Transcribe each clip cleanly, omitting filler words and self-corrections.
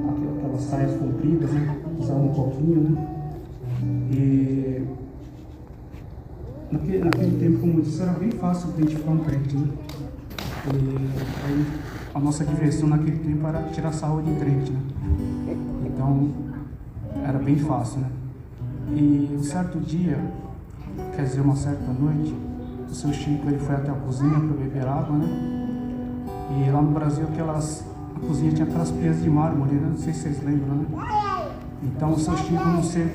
aquelas saias compridas, né? Usava um pouquinho, né? E naquele tempo, como eu disse, era bem fácil identificar um crente, né? E aí a nossa diversão naquele tempo era tirar sarro de crente, né? Então era bem fácil, né? E um certo dia, quer dizer, uma certa noite, o seu Chico ele foi até a cozinha para beber água, né? E lá no Brasil a cozinha tinha aquelas pias de mármore, né? Não sei se vocês lembram, né? Então o seu Chico, não sei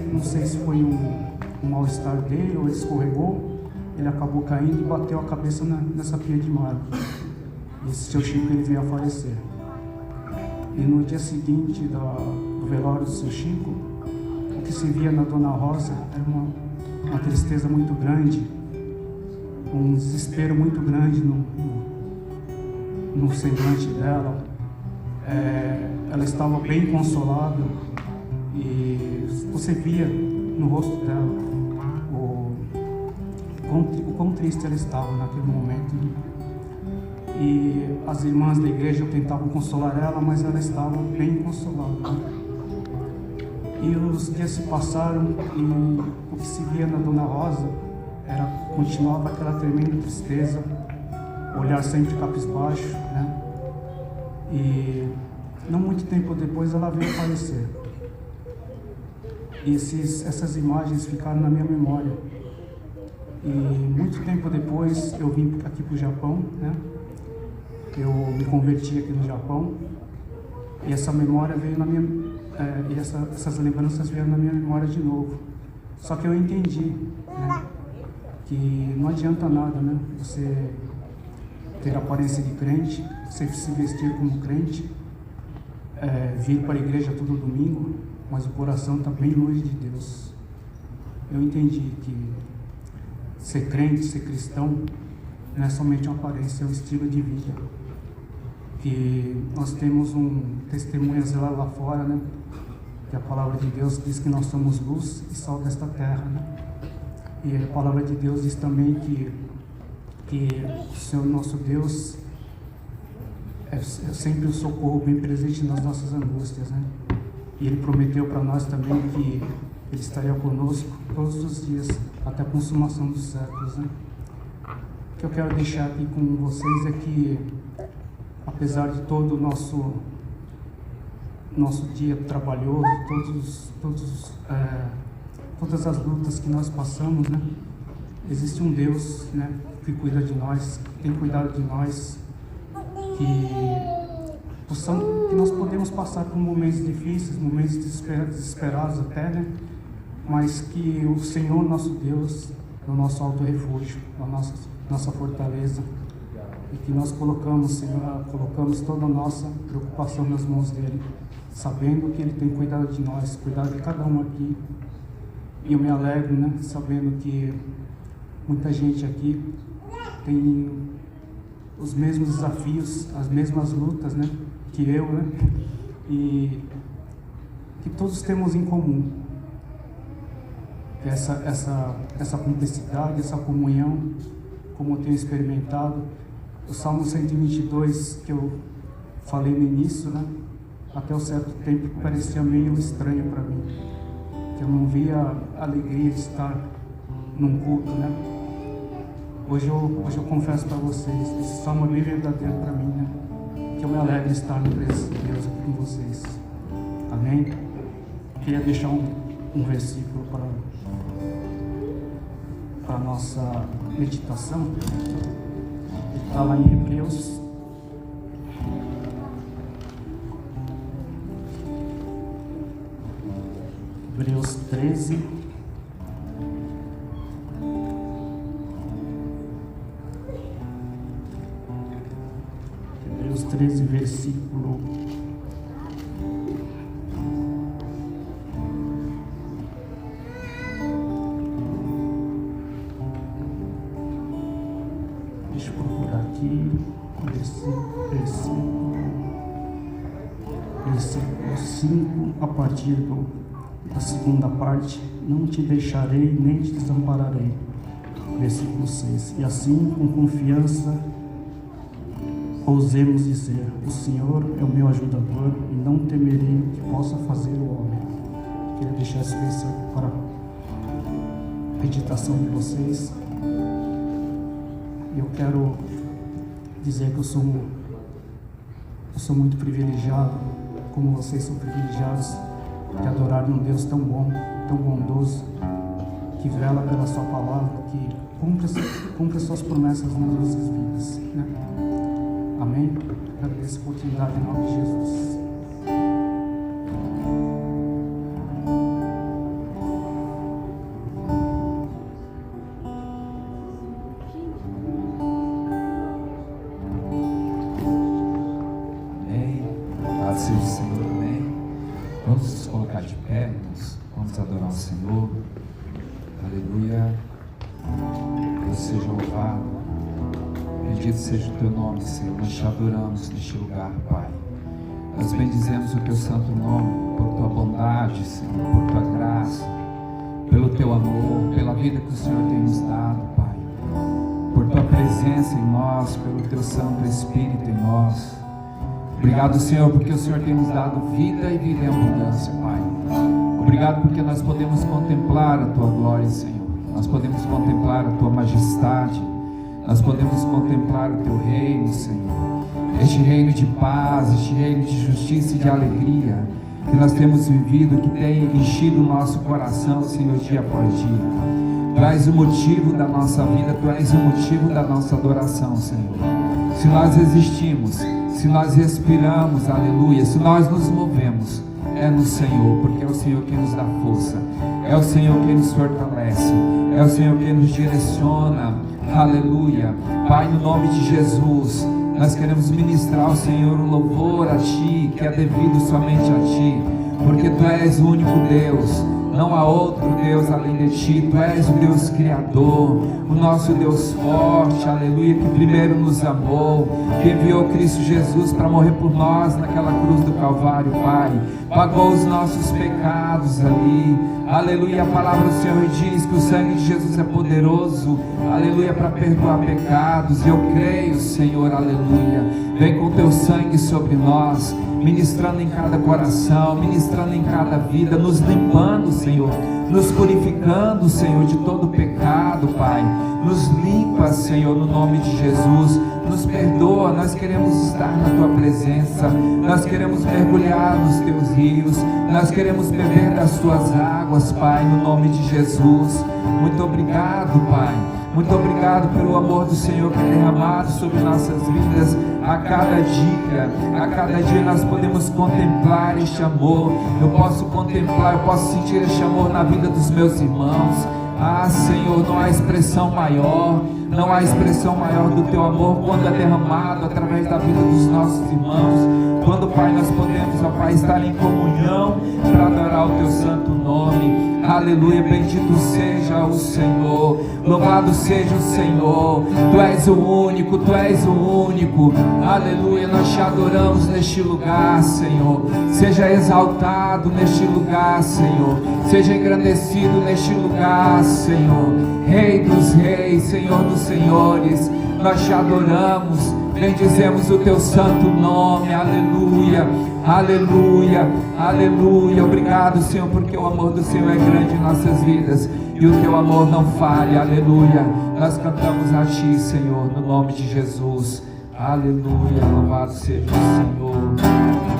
se foi um mal-estar dele ou ele escorregou, ele acabou caindo e bateu a cabeça nessa pia de mármore. E esse seu Chico ele veio a falecer. E no dia seguinte do velório do seu Chico, o que se via na Dona Rosa era uma tristeza muito grande, um desespero muito grande no semblante dela. Ela estava bem consolável e você via no rosto dela o quão triste ela estava naquele momento. E as irmãs da igreja tentavam consolar ela, mas ela estava bem consolada. E os dias se passaram e o que se via na Dona Rosa continuava aquela tremenda tristeza, olhar sempre cabisbaixo, né? E não muito tempo depois ela veio a falecer. E essas imagens ficaram na minha memória. E muito tempo depois eu vim aqui para o Japão, né? Eu me converti aqui no Japão e essa memória veio na minha e essas lembranças vieram na minha memória de novo. Só que eu entendi, né, que não adianta nada, né, você ter a aparência de crente, você se vestir como crente, vir para a igreja todo domingo, mas o coração está bem longe de Deus. Eu entendi que ser crente, ser cristão, não é somente uma aparência, é um estilo de vida. Que nós temos testemunhas lá fora, né? Que a palavra de Deus diz que nós somos luz e sal desta terra, né? E a palavra de Deus diz também que o Senhor nosso Deus é sempre o socorro bem presente nas nossas angústias, né? E Ele prometeu para nós também que Ele estaria conosco todos os dias até a consumação dos séculos, né? O que eu quero deixar aqui com vocês é que, apesar de todo o nosso dia trabalhoso, todas as lutas que nós passamos, né? Existe um Deus, né, que cuida de nós, que tem cuidado de nós, que nós podemos passar por momentos difíceis, momentos desesperados até, né? Mas que o Senhor nosso Deus é o nosso alto refúgio, a nossa fortaleza, e que nós colocamos toda a nossa preocupação nas mãos dele, sabendo que ele tem cuidado de nós, cuidado de cada um aqui. E eu me alegro, né, sabendo que muita gente aqui tem os mesmos desafios, as mesmas lutas, né, que eu, né, e que todos temos em comum essa cumplicidade, essa comunhão, como eu tenho experimentado. O Salmo 122, que eu falei no início, né, até um certo tempo parecia meio estranho para mim, que eu não via a alegria de estar num culto, né. Hoje eu confesso para vocês, esse salmo é bem verdadeiro para mim, né, que eu me alegro de estar na presença de Deus aqui com vocês. Amém? Queria deixar um versículo para a nossa meditação. Está lá em Hebreus 13. Hebreus 13, versículo 5, a partir da segunda parte: não te deixarei nem te desampararei. Versículo 6: e assim, com confiança ousemos dizer: o Senhor é o meu ajudador e não temerei o que possa fazer o homem. Queria deixar esse versículo para a meditação de vocês. Eu quero dizer que eu sou muito privilegiado, como vocês são privilegiados, de adorar um Deus tão bom, tão bondoso, que vela pela sua palavra, que cumpre suas promessas nas nossas vidas, né? Amém? Agradeço a oportunidade em nome de Jesus. Amém. Louvado seja o Senhor, amém. Vamos nos colocar de pé, irmãos. Vamos adorar o Senhor. Aleluia. Deus seja louvado. Bendito seja o teu nome, Senhor. Nós te adoramos neste lugar, Pai. Nós bendizemos o teu santo nome por tua bondade, Senhor, por tua graça, pelo teu amor, pela vida que o Senhor tem nos dado, Pai, por tua presença em nós, pelo teu Santo Espírito em nós. Obrigado, Senhor, porque o Senhor tem nos dado vida e vida em abundância, Pai. Obrigado porque nós podemos contemplar a tua glória, Senhor. Nós podemos contemplar a tua majestade. Nós podemos contemplar o teu reino, Senhor. Este reino de paz, este reino de justiça e de alegria que nós temos vivido, que tem enchido o nosso coração, Senhor, dia após dia. Tu és o motivo da nossa vida, Tu és o motivo da nossa adoração, Senhor. Se nós existimos, se nós respiramos, aleluia, se nós nos movemos, é no Senhor, porque é o Senhor que nos dá força, é o Senhor que nos fortalece, é o Senhor que nos direciona, aleluia. Pai, no nome de Jesus, nós queremos ministrar ao Senhor um louvor a Ti, que é devido somente a Ti, porque Tu és o único Deus, não há outro Deus além de Ti. Tu és o Deus Criador, o nosso Deus forte, aleluia, que primeiro nos amou, que enviou Cristo Jesus para morrer por nós naquela cruz do Calvário, Pai, pagou os nossos pecados ali, aleluia. A palavra do Senhor diz que o sangue de Jesus é poderoso, aleluia, para perdoar pecados, e eu creio, Senhor, aleluia. Vem com Teu sangue sobre nós, ministrando em cada coração, ministrando em cada vida, nos limpando, Senhor, nos purificando, Senhor, de todo pecado, Pai. Nos limpa, Senhor, no nome de Jesus. Nos perdoa, nós queremos estar na Tua presença, nós queremos mergulhar nos Teus rios, nós queremos beber das Tuas águas, Pai, no nome de Jesus. Muito obrigado, Pai. Muito obrigado pelo amor do Senhor que é derramado sobre nossas vidas a cada dia nós podemos contemplar este amor. Eu posso contemplar, eu posso sentir este amor na vida dos meus irmãos. Ah, Senhor, não há expressão maior, não há expressão maior do Teu amor quando é derramado através da vida dos nossos irmãos. Quando, Pai, nós podemos, ó Pai, estar em comunhão para adorar o Teu santo nome. Aleluia, bendito seja o Senhor, louvado seja o Senhor. Tu és o único, Tu és o único. Aleluia, nós Te adoramos neste lugar, Senhor. Seja exaltado neste lugar, Senhor. Seja engrandecido neste lugar, Senhor. Rei dos reis, Senhor dos senhores, nós Te adoramos, bendizemos o Teu santo nome. Aleluia, aleluia, aleluia. Obrigado, Senhor, porque o amor do Senhor é grande em nossas vidas e o Teu amor não falha. Aleluia. Nós cantamos a Ti, Senhor, no nome de Jesus. Aleluia, louvado seja o Senhor.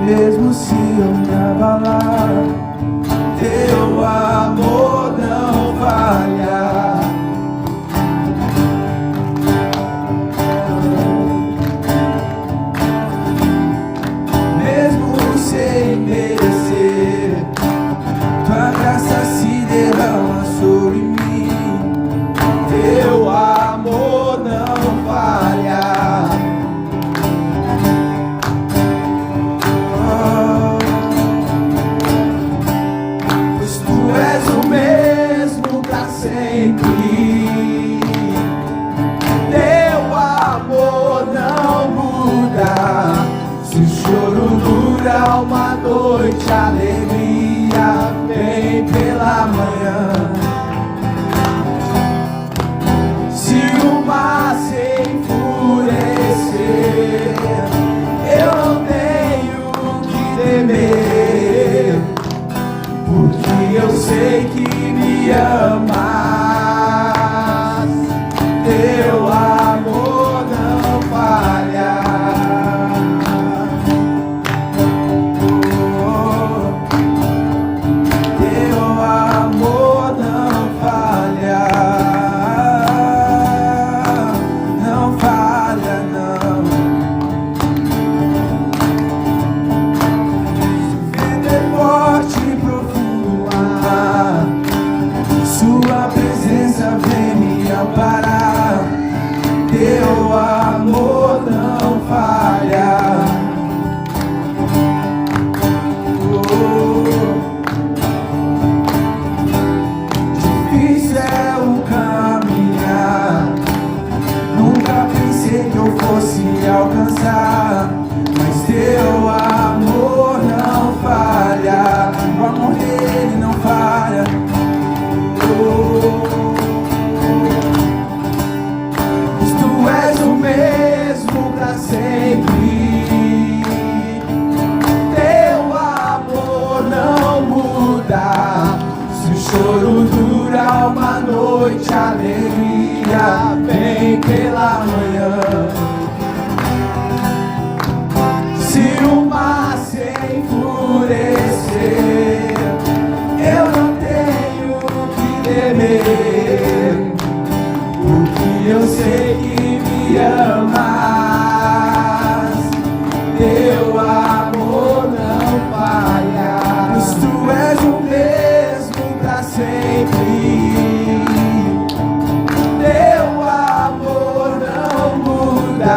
Mesmo se eu me abalar, Teu amor não falha. sempre. Teu amor não muda. Se o choro dura uma noite, a alegria vem pela manhã. Se o mar se enfurecer, eu não tenho que temer, porque eu sei que me amas. Teu amor não falha. Teu amor não falha. Não falha, não. Se o vento é forte e profundo ar, sua presença vem me amparar. Teu amor não falha. Difícil é o caminhar, nunca pensei que eu fosse alcançar, mas teu amor não falha. O amor dele não falha. Tu és o mesmo pra sempre. Teu amor não muda. Se o choro dura uma noite, a alegria vem pela manhã. Se o mar se enfurecer, eu não tenho que temer, porque eu sei que me amas. Teu amor não falha. Pois tu és o mesmo pra sempre. Teu amor não muda.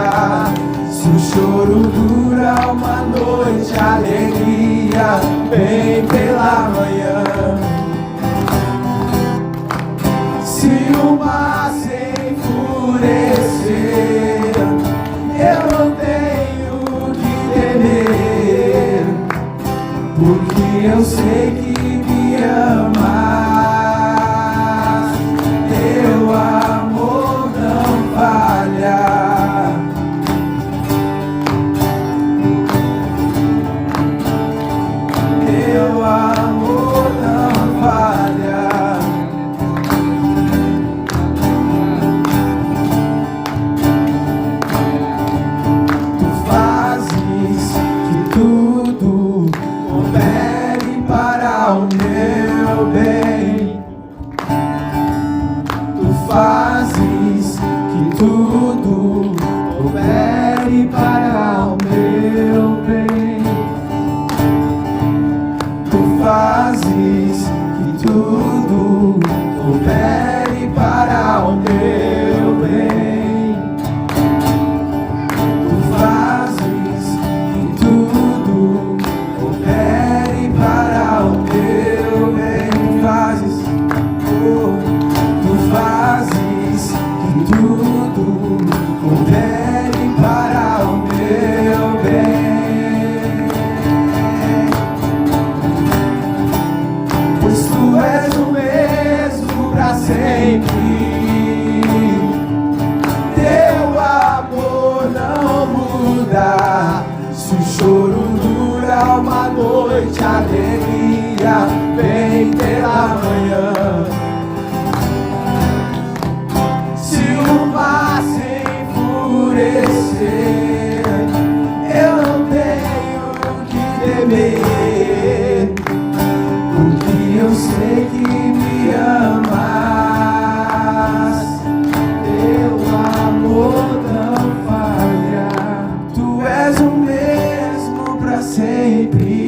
Se o choro dura uma noite, a alegria vem pela manhã. Se o mar se enfurecer, eu não tenho que temer, porque eu sei que me amas. Teu amor não falha. Teu amor não falha. Tu fazes que tudo coopere para o meu bem. Tu fazes que tudo coopere para o meu bem. Tu fazes que tudo coopere para o meu bem. Tu fazes que tudo coopere para o meu bem. Tu fazes que tudo coopere para o meu bem. Pois tu és o mesmo pra sempre. Teu amor não muda. Se o choro dura uma noite, a alegria vem pela manhã. Se o mar se enfurecer, eu não tenho que temer, porque eu sei que me amas. Teu amor não falha. Tu és o mesmo pra sempre.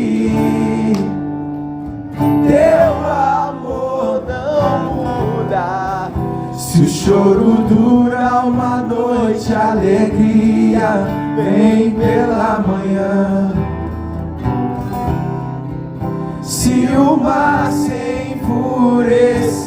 Teu amor não muda. Se o choro dura uma noite, a alegria vem pela manhã. Se o mar se enfurecer,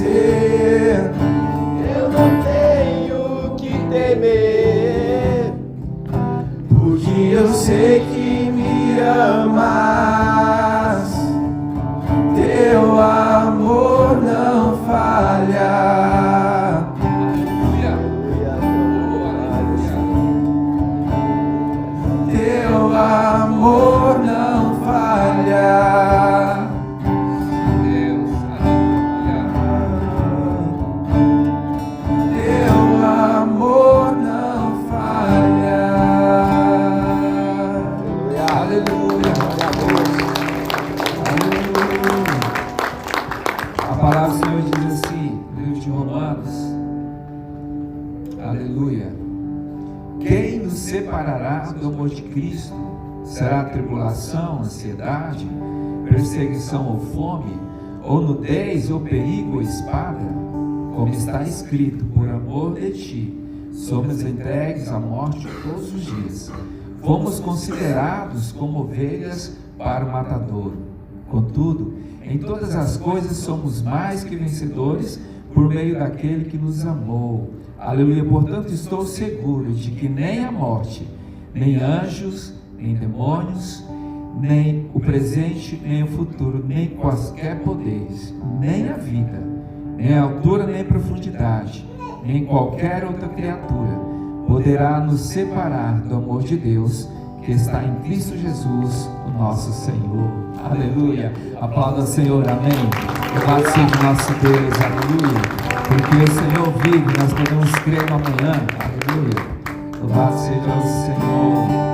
separará do amor de Cristo? Será tribulação, ansiedade, perseguição ou fome, ou nudez, ou perigo, ou espada? Como está escrito, por amor de ti, somos entregues à morte todos os dias. Fomos considerados como ovelhas para o matadouro. Contudo, em todas as coisas somos mais que vencedores por meio daquele que nos amou. Aleluia. Portanto, estou seguro de que nem a morte, nem anjos, nem demônios, nem o presente, nem o futuro, nem quaisquer poderes, nem a vida, nem a altura, nem a profundidade, nem qualquer outra criatura poderá nos separar do amor de Deus que está em Cristo Jesus, o nosso Senhor. Aleluia. Aplauda o Senhor, amém. Louvado seja o nosso Deus, aleluia. Porque o Senhor vive, nós podemos crer no amanhã, aleluia. Louvado seja o Senhor.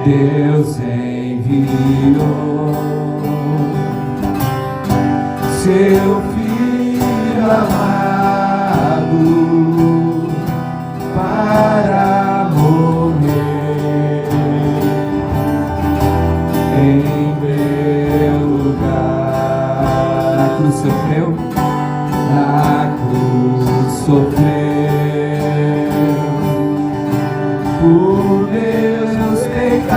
Deus enviou seu Filho amado para morrer em meu lugar. Na cruz sofreu, na cruz sofreu por meus pecados,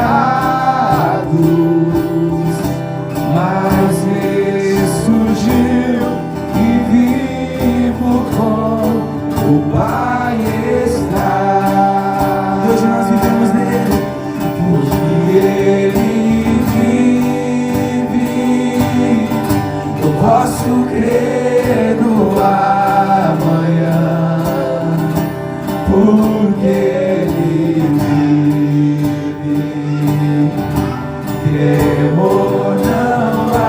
mas ressurgiu e vivo com o Pai está. E hoje nós vivemos nele, porque ele vive. Eu posso crer no amanhã, porque ele vive. Temor não há,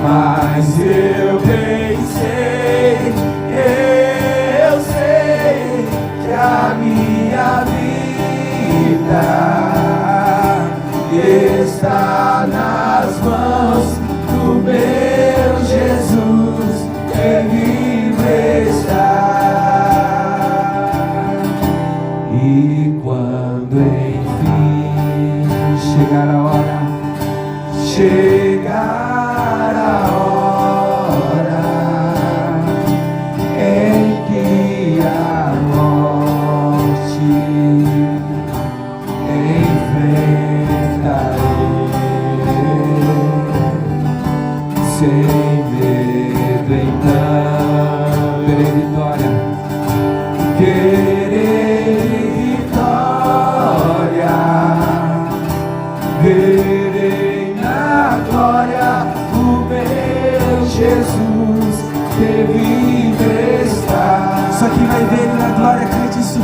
mas eu bem sei, eu sei que a minha vida está nas mãos do meu Jesus, que vive está. E quando enfim chegar a hora, em que a morte enfrentarei sem medo, então terei vitória, verei na glória o meu Jesus que vive está. só quem vai ver ele na glória crê disso.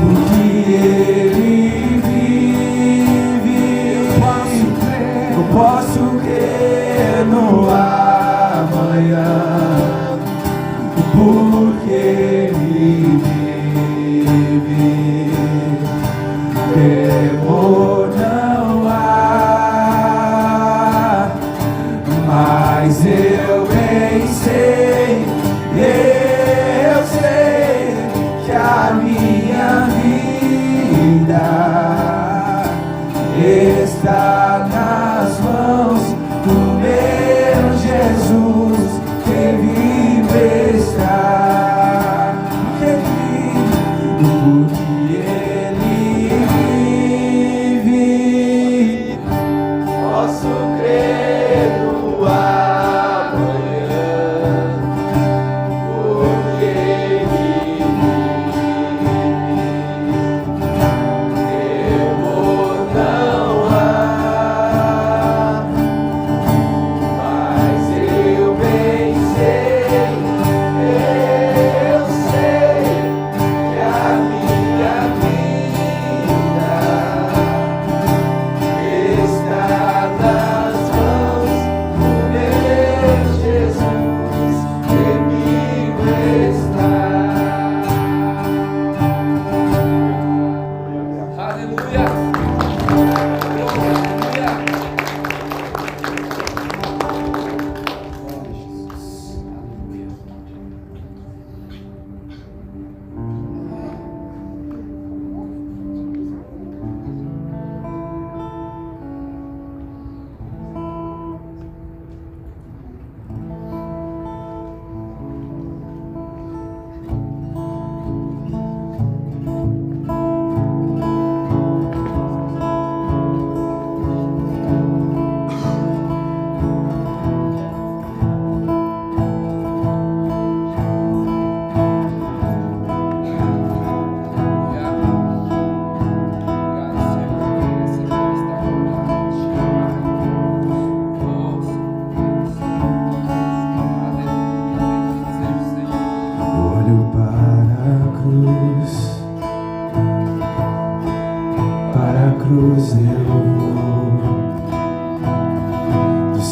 Porque ele vive, eu posso crer no amanhã, porque ele vive. Temor não há, mas eu bem sei, eu sei que a minha vida está nas mãos do meu Jesus, que vive está.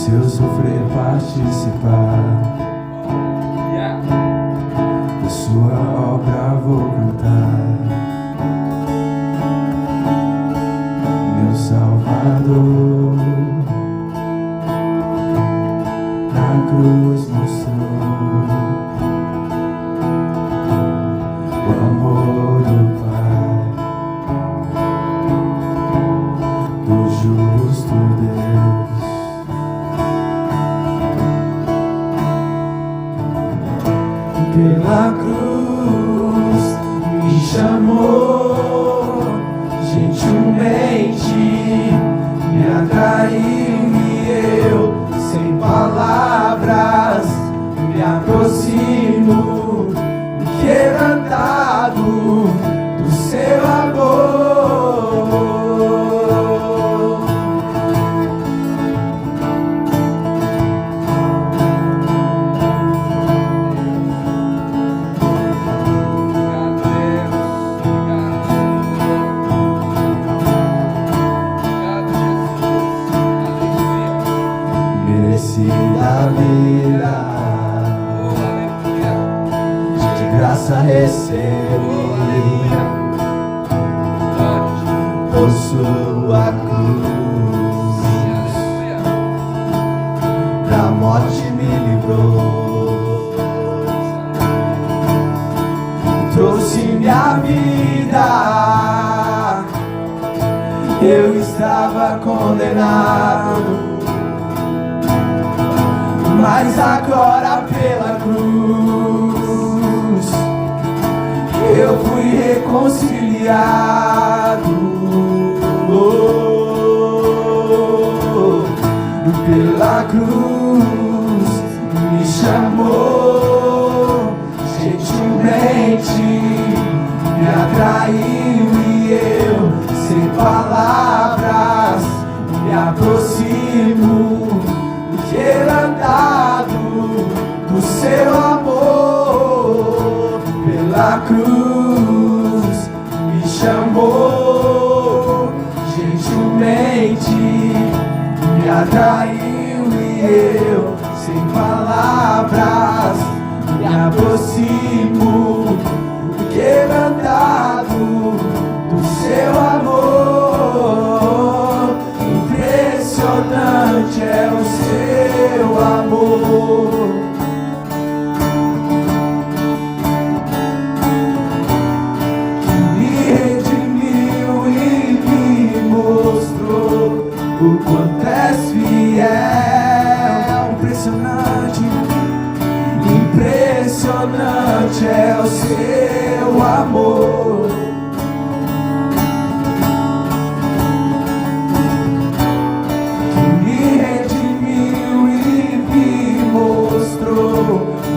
se eu sofrer participar da sua obra, vou cantar. Meu Salvador na cruz mostrou o amor do Pai, do justo Deus. Pela cruz me chamou, gentilmente me atraiu e eu, sem palavras, me aproximo, quebrantado do seu amor. Da vida, de graça recebi por sua cruz, da morte me livrou, trouxe minha vida. Eu estava condenado, mas agora pela cruz eu fui reconciliado. Pela cruz me chamou, gentilmente me atraiu e eu, sem palavras, me aproximo, quebrantado do seu amor. Pela cruz me chamou, gentilmente me atraiu e eu, sem palavras, me aproximo, quebrantado do seu amor. Impressionante é o seu amor. Que me redimiu e me mostrou o quanto és fiel. Impressionante, impressionante é o seu amor.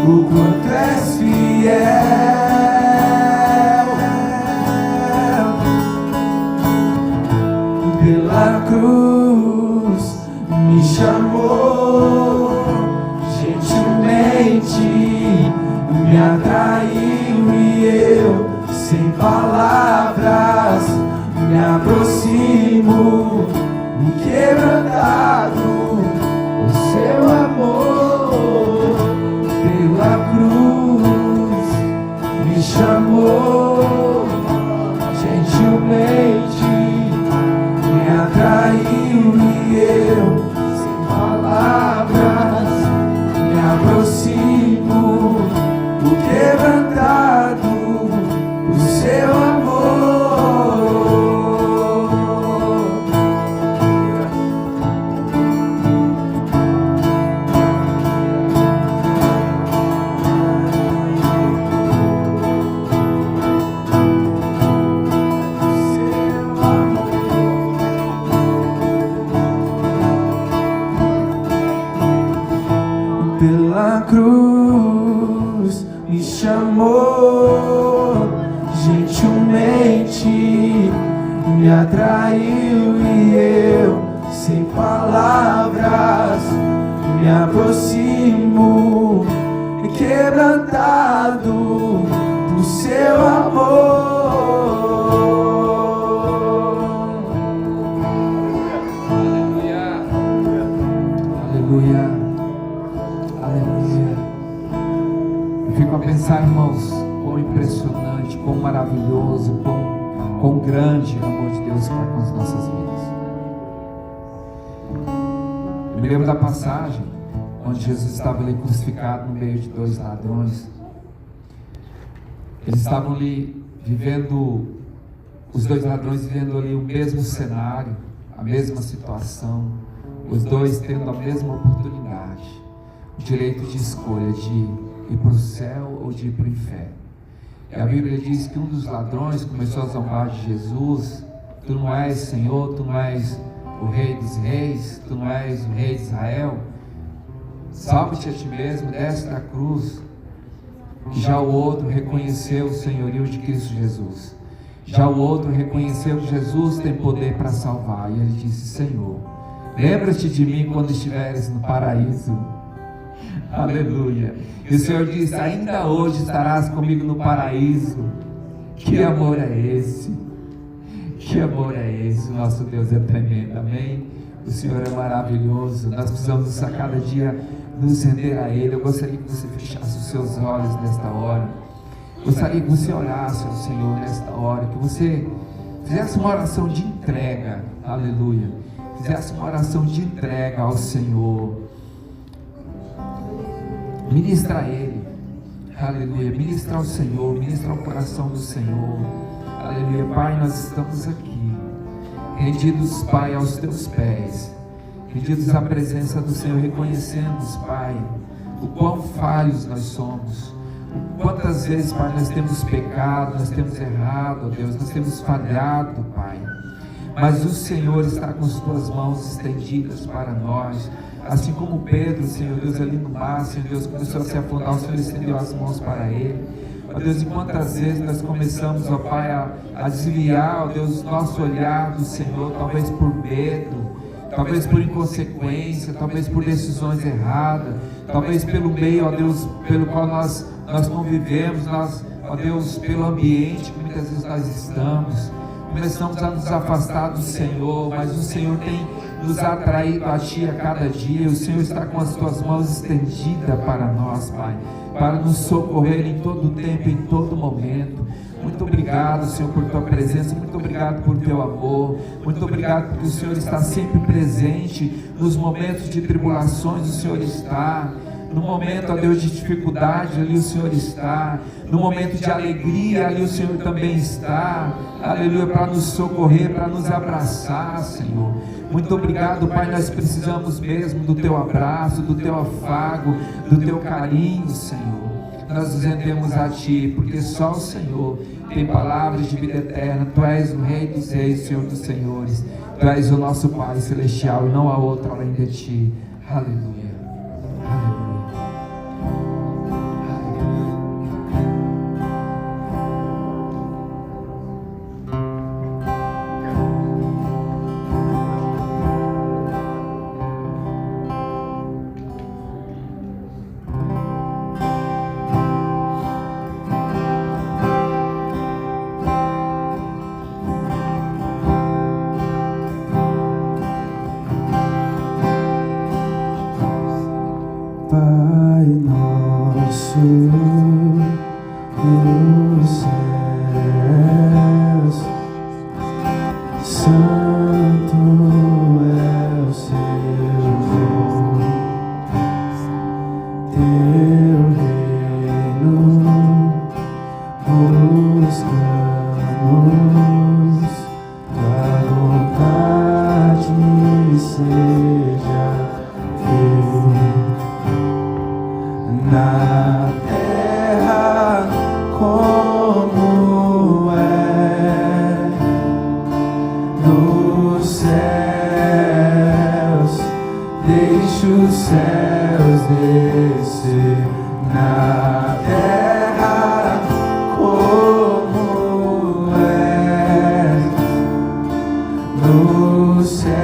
O quanto és fiel. Pela cruz me chamou, gentilmente me atraiu e eu, sem palavras, me aproximo, quebrantado o seu amor. Pela cruz me chamou, gentilmente me atraiu e eu, sem palavras, me aproximo, quebrantado o seu amor. Pela cruz me chamou, gentilmente me atraiu e eu, sem palavras, me aproximo, quebrantado do seu amor. Aleluia. Aleluia. Aleluia. Eu fico a pensar, irmãos, quão impressionante, quão maravilhoso, quão grande é o amor de Deus para com as nossas vidas. Eu me lembro da passagem onde Jesus estava ali crucificado no meio de dois ladrões. Eles estavam ali vivendo, os dois ladrões vivendo ali o mesmo cenário, a mesma situação, os dois tendo a mesma oportunidade, o direito de escolha de ir para o céu ou de ir para o inferno. E a Bíblia diz que um dos ladrões começou a zombar de Jesus: tu não és Senhor, tu não és o Rei dos Reis, tu não és o Rei de Israel, salve-te a ti mesmo, desce da cruz. E já o outro reconheceu o senhorio de Cristo Jesus. Já o outro reconheceu que Jesus tem poder para salvar. E ele disse: Senhor, lembra-te de mim quando estiveres no paraíso. Aleluia. E o Senhor disse: ainda hoje estarás comigo no paraíso. Que amor é esse? Que amor é esse? O nosso Deus é tremendo, amém? O Senhor é maravilhoso. Nós precisamos a cada dia nos render a Ele. Eu gostaria que você fechasse os seus olhos nesta hora. Gostaria que você orasse ao Senhor nesta hora, que você fizesse uma oração de entrega, aleluia, fizesse uma oração de entrega ao Senhor. Ministra a Ele, aleluia, ministra ao Senhor, ministra ao coração do Senhor, aleluia. Pai, nós estamos aqui, rendidos, Pai, aos Teus pés, rendidos à presença do Senhor, reconhecemos, Pai, o quão falhos nós somos. Quantas vezes, Pai, nós temos pecado, nós temos errado, ó Deus, nós temos falhado, Pai. Mas o Senhor está com as Tuas mãos estendidas para nós. Assim como Pedro, Senhor Deus, ali no mar, Senhor Deus, começou a se afundar, o Senhor estendeu as mãos para ele. Ó Deus, e quantas vezes nós começamos, ó Pai, a desviar, ó Deus, nosso olhar do Senhor, talvez por medo, talvez por inconsequência, talvez por decisões erradas, talvez pelo meio, ó Deus, pelo qual nós convivemos, ó Deus, pelo ambiente que muitas vezes nós estamos, começamos a nos afastar do Senhor, mas o Senhor tem nos atraído a Ti a cada dia. O Senhor está com as Tuas mãos estendidas para nós, Pai, para nos socorrer em todo tempo, em todo momento. Muito obrigado, Senhor, por Tua presença, muito obrigado por Teu amor, muito obrigado porque o Senhor está sempre presente nos momentos de tribulações. O Senhor está no momento, ó Deus, de dificuldade, ali o Senhor está. No momento de alegria, ali o Senhor também está. Aleluia, para nos socorrer, para nos abraçar, Senhor. Muito obrigado, Pai, nós precisamos mesmo do Teu abraço, do Teu afago, do Teu carinho, Senhor. Nós nos rendemos a Ti, porque só o Senhor tem palavras de vida eterna. Tu és o Rei dos Reis, Senhor dos Senhores. Tu és o nosso Pai Celestial e não há outro além de Ti. Aleluia. Aleluia. Pai nosso nos céus, santo é o Seu nome, Teu reino buscamos, Tua vontade seja feita na terra como é nos céus. Deixa os céus descer na terra como é nos céus.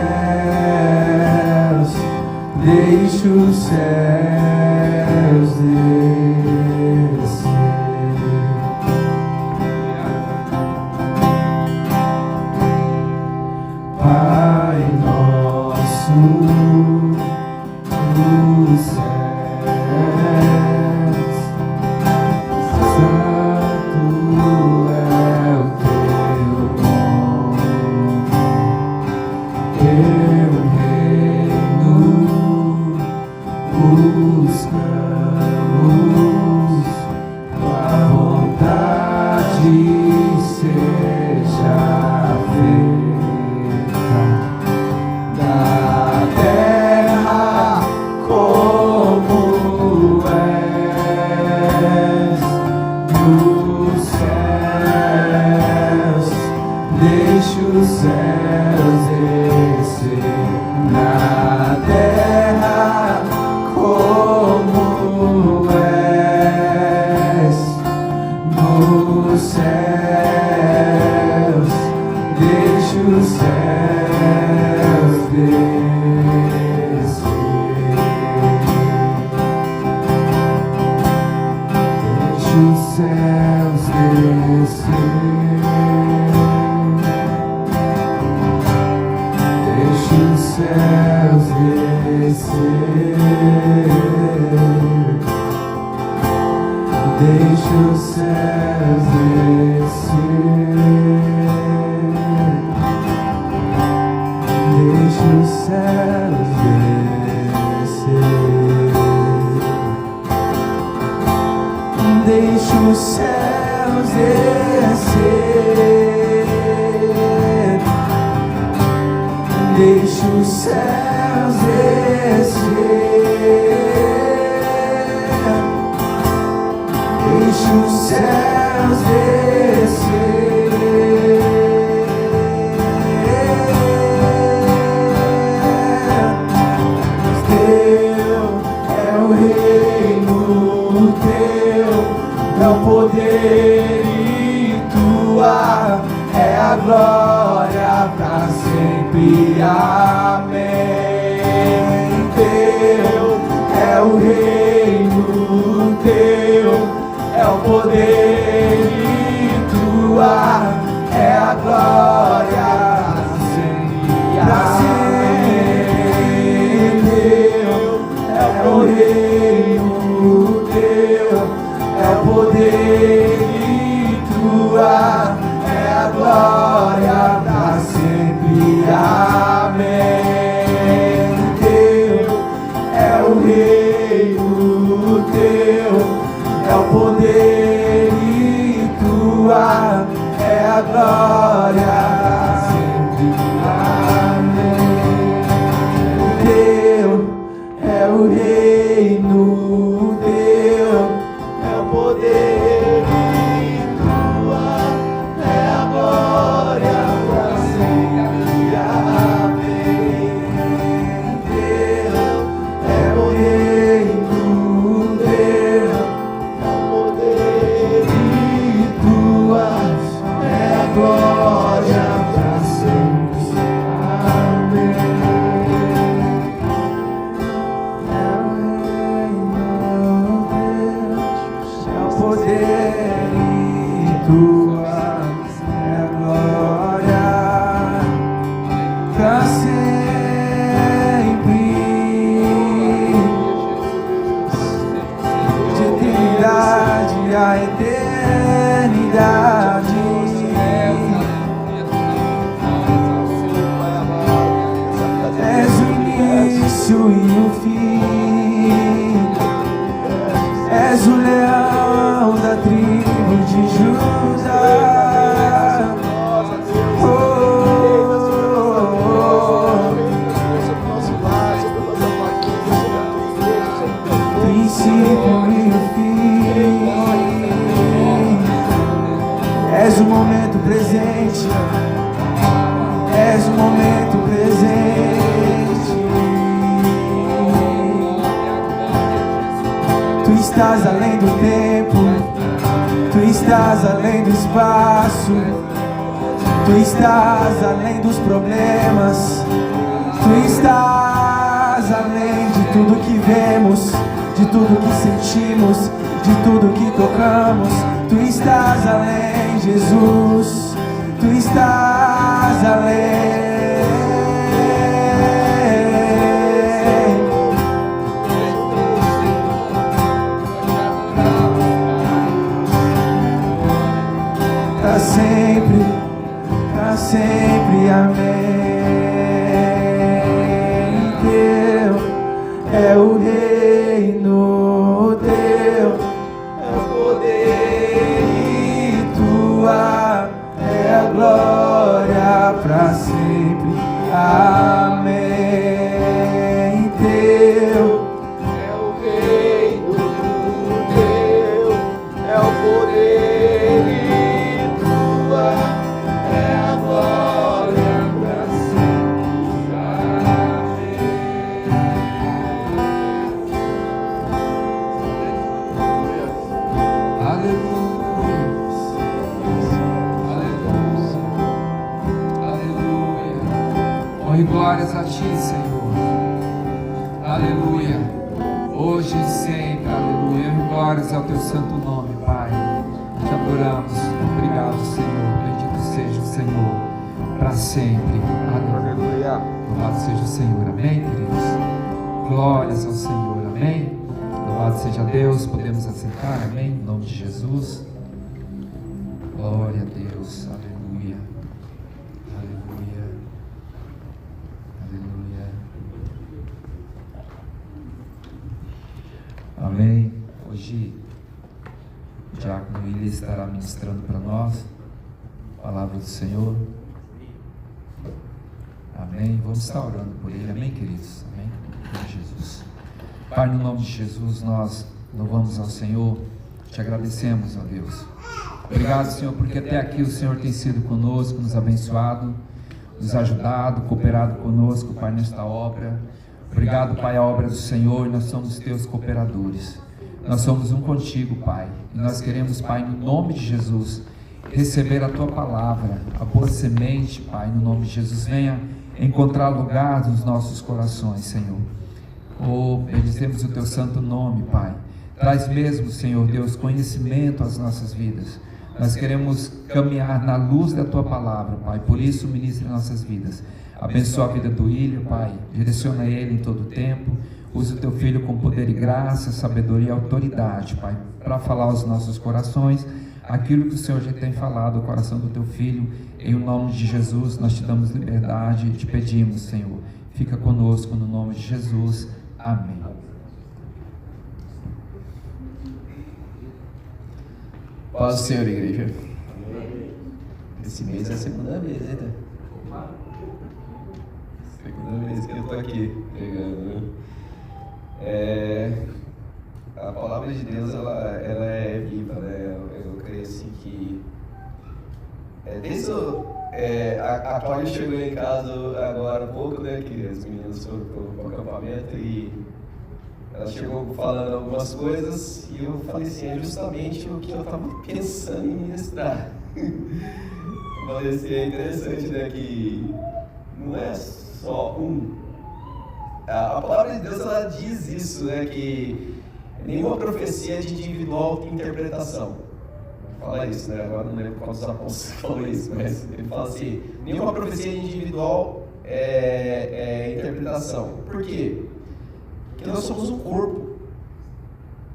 Deixa os céus descer. Pai nosso, sempre, amém. Teu é o reino, teu é o poder e tua é a glória para sempre, amém. Teu é o reino, teu é o poder e tua é a glória para sempre, amém. Aleluia. Aleluia. Honra e glórias a ti, Senhor. Aleluia. Hoje e sempre, aleluia. Honra e glórias ao teu santo nome, Pai. Te adoramos. Obrigado, Senhor. Bendito seja o Senhor para sempre. Aleluia. Louvado seja o Senhor. Amém, queridos? Glórias ao Senhor. Amém. Louvado seja Deus. Podemos assentar. Amém. Em nome de Jesus. Glória a Deus. Aleluia. Aleluia. Aleluia. Amém. Hoje o diácono William estará ministrando para nós a palavra do Senhor. Amém. Vamos estar orando por ele. Amém, queridos. Amém. Em nome de Jesus. Pai, no nome de Jesus, nós louvamos ao Senhor. Te agradecemos, ó Deus. Obrigado, Senhor, porque até aqui o Senhor tem sido conosco, nos abençoado, nos ajudado, cooperado conosco, Pai, nesta obra. Obrigado, Pai, a obra do Senhor, nós somos teus cooperadores. Nós somos um contigo, Pai, e nós queremos, Pai, no nome de Jesus, receber a tua palavra, a boa semente, Pai, no nome de Jesus. Venha encontrar lugar nos nossos corações, Senhor. Oh, bendizemos o teu santo nome, Pai. Traz mesmo, Senhor Deus, conhecimento às nossas vidas. Nós queremos caminhar na luz da tua palavra, Pai. Por isso, ministre em nossas vidas. Abençoa a vida do William, Pai. Direciona ele em todo o tempo. Use o teu filho com poder e graça, sabedoria e autoridade, Pai, para falar aos nossos corações aquilo que o Senhor já tem falado ao coração do teu filho. Em o nome de Jesus, nós te damos liberdade e te pedimos, Senhor. Fica conosco no nome de Jesus. Amém. Paz do Senhor, igreja. Esse mês é a segunda vez, né? Segunda vez que eu tô aqui pregando, né? A palavra de Deus, ela é viva, né? Eu creio assim que desde a Cláudia chegou em casa agora há pouco, né? Que as meninas foram para o acampamento e ela chegou falando algumas coisas e eu falei assim, é justamente o que eu estava pensando em ministrar. Eu falei assim, é interessante, né, que não é só a palavra de Deus, ela diz isso, né, que nenhuma profecia é de individual interpretação. Fala isso, né, agora não lembro quantos apóstolos falou isso, mas ele fala assim, nenhuma profecia de individual é interpretação. Por quê? Porque nós somos um corpo,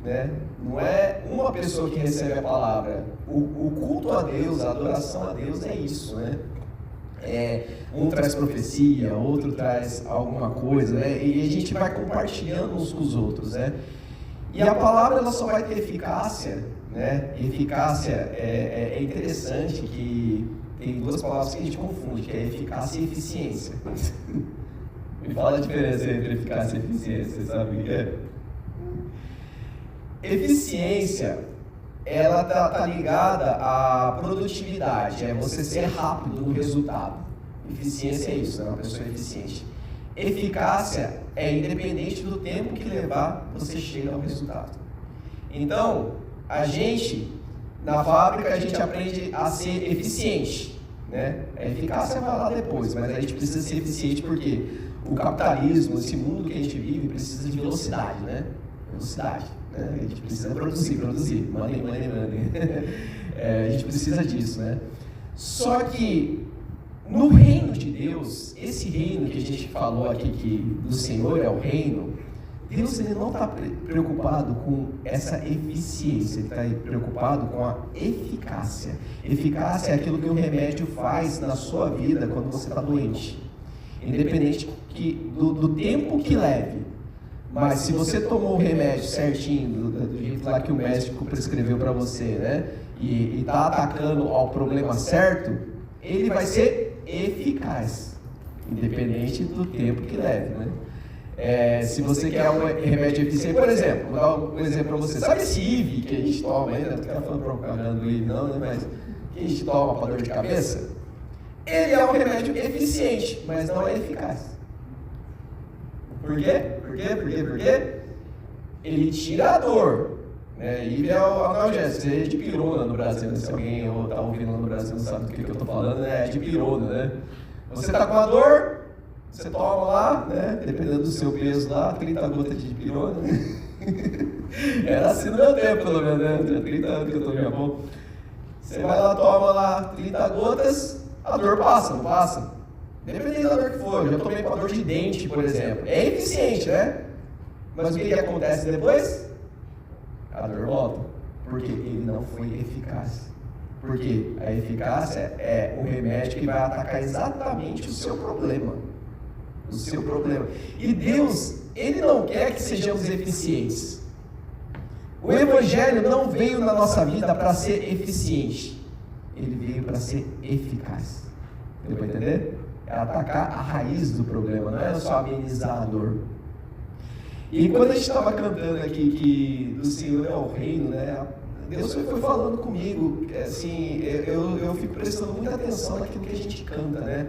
né? Não é uma pessoa que recebe a palavra. O culto a Deus, a adoração a Deus é isso, né? Um traz profecia, outro traz alguma coisa, né? E a gente vai compartilhando uns com os outros, né? E a palavra, ela só vai ter eficácia, né? Eficácia é interessante que tem duas palavras que a gente confunde, que é eficácia e eficiência. Me fala a diferença entre eficácia e eficiência, sabe? Eficiência, ela tá ligada à produtividade, é você ser rápido no resultado. Eficiência é isso, é uma pessoa eficiente. Eficácia é independente do tempo que levar, você chega ao resultado. Então, a gente, na fábrica, a gente aprende a ser eficiente, né? A eficácia vai lá depois, mas a gente precisa ser eficiente porque o capitalismo, esse mundo que a gente vive, precisa de velocidade, né? Velocidade, né? A gente precisa produzir, money. A gente precisa disso, né? Só que no reino de Deus, esse reino que a gente falou aqui, que do Senhor é o reino, Deus ele não está preocupado com essa eficiência, Ele está preocupado com a eficácia. Eficácia é aquilo que o remédio faz na sua vida quando você está doente, independente do tempo que leve. Mas se você tomou o remédio certinho, do jeito lá que o médico prescreveu para você, né, e está atacando ao problema certo, ele vai ser eficaz, independente do tempo que leve, né? Se você quer um remédio eficiente, por exemplo, vou dar um exemplo para você. Sabe esse IV que a gente toma ainda? Não estou falando propaganda do IV não, né? Mas que a gente toma para dor de cabeça? Ele é um remédio eficiente, mas não é eficaz. Por quê? Por quê? Ele tira a dor. IV é o analgésico, é de pirona no Brasil, né? Se alguém está ouvindo lá no Brasil não sabe do que eu estou falando, né? É de pirona, né? Você está com a dor, você toma lá, né? Dependendo do seu peso lá, 30 gotas de pirona. Era assim no meu tempo, pelo menos, né? Tinha 30 anos que eu estou no Japão. Você vai lá, toma lá 30 gotas, a dor passa, não passa? Dependendo da dor que for. Eu já tomei para dor de dente, por exemplo. É eficiente, né? Mas o que acontece depois? A dor volta. Porque ele não foi eficaz. Porque a eficácia é o remédio que vai atacar exatamente o seu problema. O seu problema. E Deus, Ele não quer que sejamos eficientes. O Evangelho não veio na nossa vida para ser eficiente. Ele veio para ser eficaz. Deu para entender? É atacar a raiz do problema, não é só amenizar a dor. E quando a gente estava cantando aqui que do Senhor é o reino, né? Deus foi falando comigo, assim, eu fico prestando muita atenção naquilo que a gente canta, né?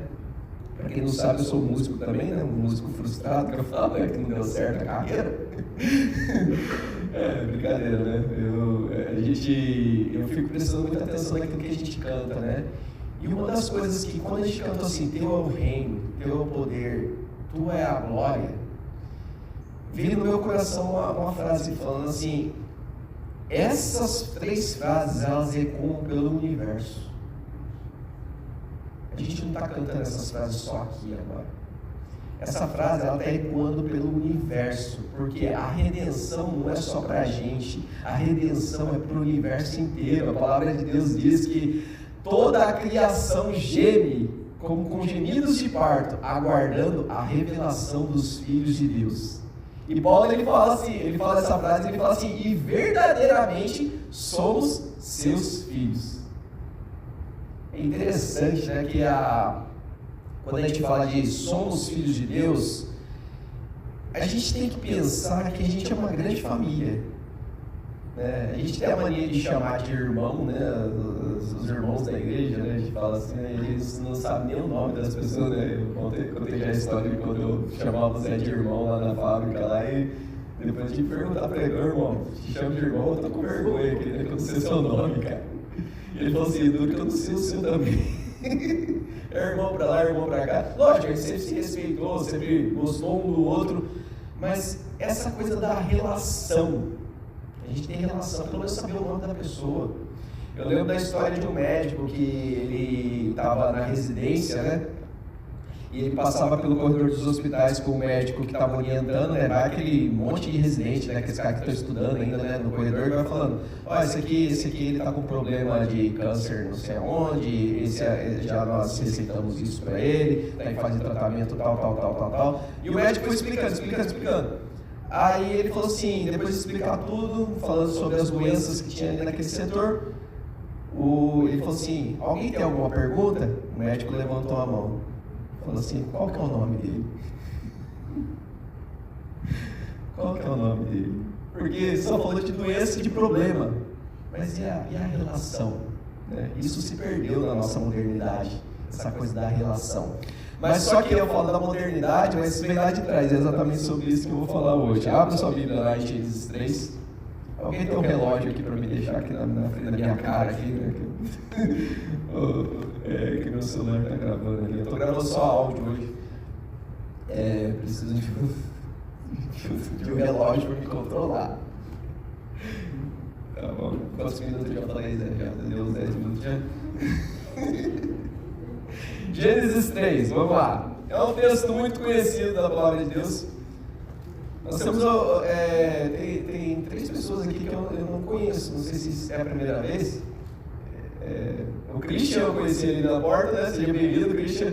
Para quem não sabe, eu sou músico também, né? Um músico frustrado, que eu falo, que não deu certo a carreira. Brincadeira, né? Eu fico prestando muita atenção naquilo que a gente canta, né? E uma das coisas que quando a gente canta assim, teu é o reino, teu é o poder, tua é a glória, veio no meu coração uma frase falando assim, essas 3 frases, elas ecoam pelo universo. A gente não está cantando essas frases só aqui agora. Essa frase, ela está ecoando pelo universo, porque a redenção não é só para a gente, a redenção é para o universo inteiro. A palavra de Deus diz que toda a criação geme, como com gemidos de parto, aguardando a revelação dos filhos de Deus. E Paulo, ele fala essa frase, ele fala assim, e verdadeiramente somos seus filhos. É interessante, né, que quando a gente fala de somos filhos de Deus, a gente tem que pensar que a gente é uma grande família. A gente tem a mania de chamar de irmão, né, os irmãos da igreja, né, a gente fala assim, eles não sabem nem o nome das pessoas, né, eu contei já a história de quando eu chamava o Zé de irmão lá na fábrica, lá, e depois de perguntar para ele, irmão, te chamo de irmão, eu tô com vergonha aqui, né, que eu não sei o seu nome, cara. E ele falou assim, Edu, que eu não sei o seu também. É irmão pra lá, irmão pra cá. Lógico, a gente sempre se respeitou, sempre gostou um do outro, mas essa coisa da relação, a gente tem relação, pelo menos saber o nome da pessoa. Eu lembro da história de um médico que ele estava na residência, né? E ele passava pelo corredor dos hospitais com o médico que estava orientando, né? Vai aquele monte de residente, né? Aqueles caras que estão estudando ainda, né? No corredor, e vai falando, ó, esse aqui ele está com problema de câncer não sei aonde, já nós receitamos isso para ele, está em fase de tratamento tal. E o médico foi explicando. Aí ele falou assim, depois de explicar tudo, falando sobre as doenças que tinha ali naquele setor, ele falou assim, alguém tem alguma pergunta? O médico levantou a mão. Falou assim, qual que é o nome dele? Qual que é o nome dele? Porque só falou de doença e de problema. Mas e a relação? Né? Isso se perdeu na nossa modernidade, essa coisa da relação. Mas só que eu falo da modernidade, mas isso vem lá de trás, é exatamente sobre isso que eu vou falar hoje. Abra sua Bíblia lá em Gênesis 3. Alguém tem um relógio aqui para me deixar aqui na frente da minha cara aqui, né? Que meu celular está gravando ali. Eu estou gravando só áudio hoje. Preciso de um relógio para me controlar. Tá bom. Quantos minutos eu já falei? Já deu uns 10 minutos já. Gênesis 3, vamos lá. É um texto muito conhecido da palavra de Deus. Nós temos, tem 3 pessoas aqui que eu não conheço, não sei se é a primeira vez. O Christian eu conheci ali na porta, né? Seja bem-vindo, Christian.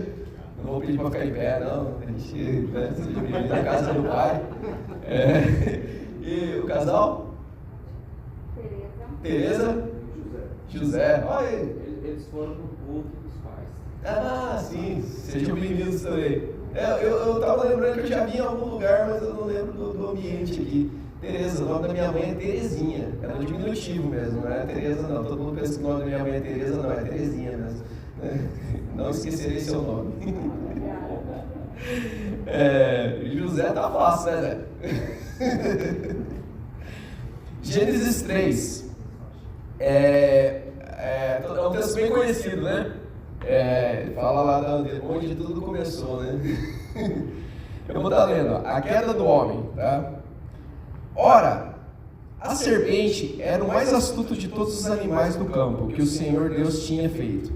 Não vou pedir para ficar em pé, não. Christian, né? Seja bem-vindo na casa do pai. E o casal? Tereza. José. Olha aí. Eles foram pro culto dos pais. Ah, sim. Sejam bem-vindos também. Eu estava lembrando que eu já vi em algum lugar, mas eu não lembro do ambiente aqui. Tereza, o nome da minha mãe é Terezinha. É um diminutivo mesmo, não é Tereza não. Todo mundo pensa que o nome da minha mãe é Tereza, não, é Terezinha mesmo. Não esquecerei seu nome. José tá fácil, né, Zé? Gênesis 3. É um texto bem conhecido, né? Fala lá onde tudo começou, né? Eu vou estar lendo. A queda do homem, tá? Ora, a serpente era o mais astuto de todos os animais do campo que o Senhor Deus tinha feito.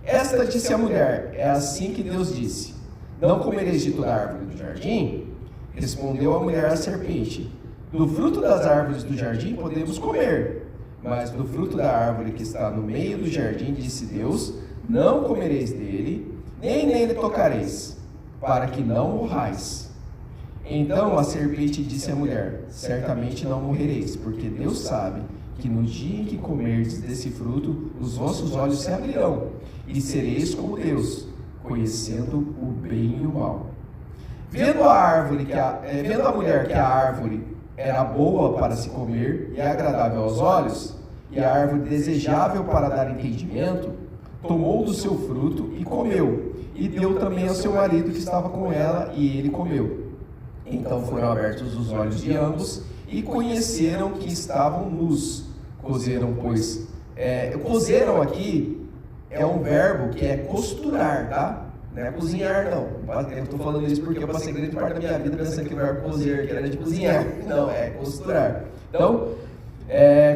Esta disse à mulher: é assim que Deus disse: não comereis de toda árvore do jardim? Respondeu a mulher à serpente: do fruto das árvores do jardim podemos comer, mas do fruto da árvore que está no meio do jardim, disse Deus: não comereis dele, nem nele tocareis, para que não morrais. Então a serpente disse à mulher: certamente não morrereis, porque Deus sabe que no dia em que comerdes desse fruto, os vossos olhos se abrirão, e sereis como Deus, conhecendo o bem e o mal. Vendo a mulher que a árvore era boa para se comer e agradável aos olhos, e a árvore desejável para dar entendimento, tomou do seu fruto e comeu, e deu também ao seu marido que estava com ela, e ele comeu. Então foram abertos os olhos de ambos e conheceram que estavam nus. Cozeram, pois. Cozeram aqui é um verbo que é costurar, tá? Não é cozinhar, não. Eu estou falando isso porque eu passei grande parte da minha vida pensando que o verbo cozer que era de cozinhar. Não, é costurar. Então,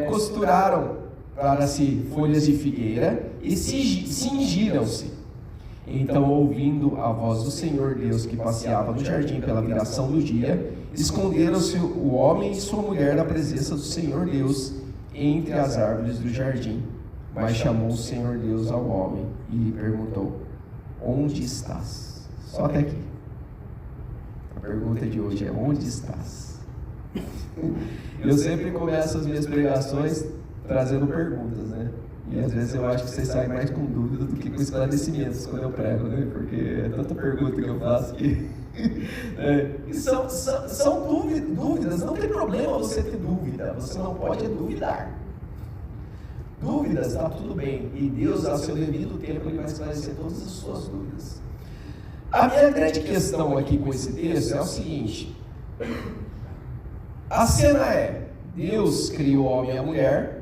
costuraram para si folhas de figueira e cingiram-se. Então, ouvindo a voz do Senhor Deus que passeava no jardim pela viração do dia, esconderam-se o homem e sua mulher da presença do Senhor Deus entre as árvores do jardim. Mas chamou o Senhor Deus ao homem e lhe perguntou: onde estás? Só até aqui. A pergunta de hoje é: onde estás? Eu sempre começo as minhas pregações trazendo perguntas, né? E às vezes eu acho que vocês saem mais com dúvidas do que com esclarecimentos quando eu prego, né? Porque é tanta pergunta que eu faço que... São dúvidas, não tem problema você ter dúvida, você não pode duvidar. Dúvidas, está tudo bem, e Deus, ao seu devido tempo, Ele vai esclarecer todas as suas dúvidas. A minha grande questão aqui com esse texto é o seguinte: a cena é, Deus criou o homem e a mulher,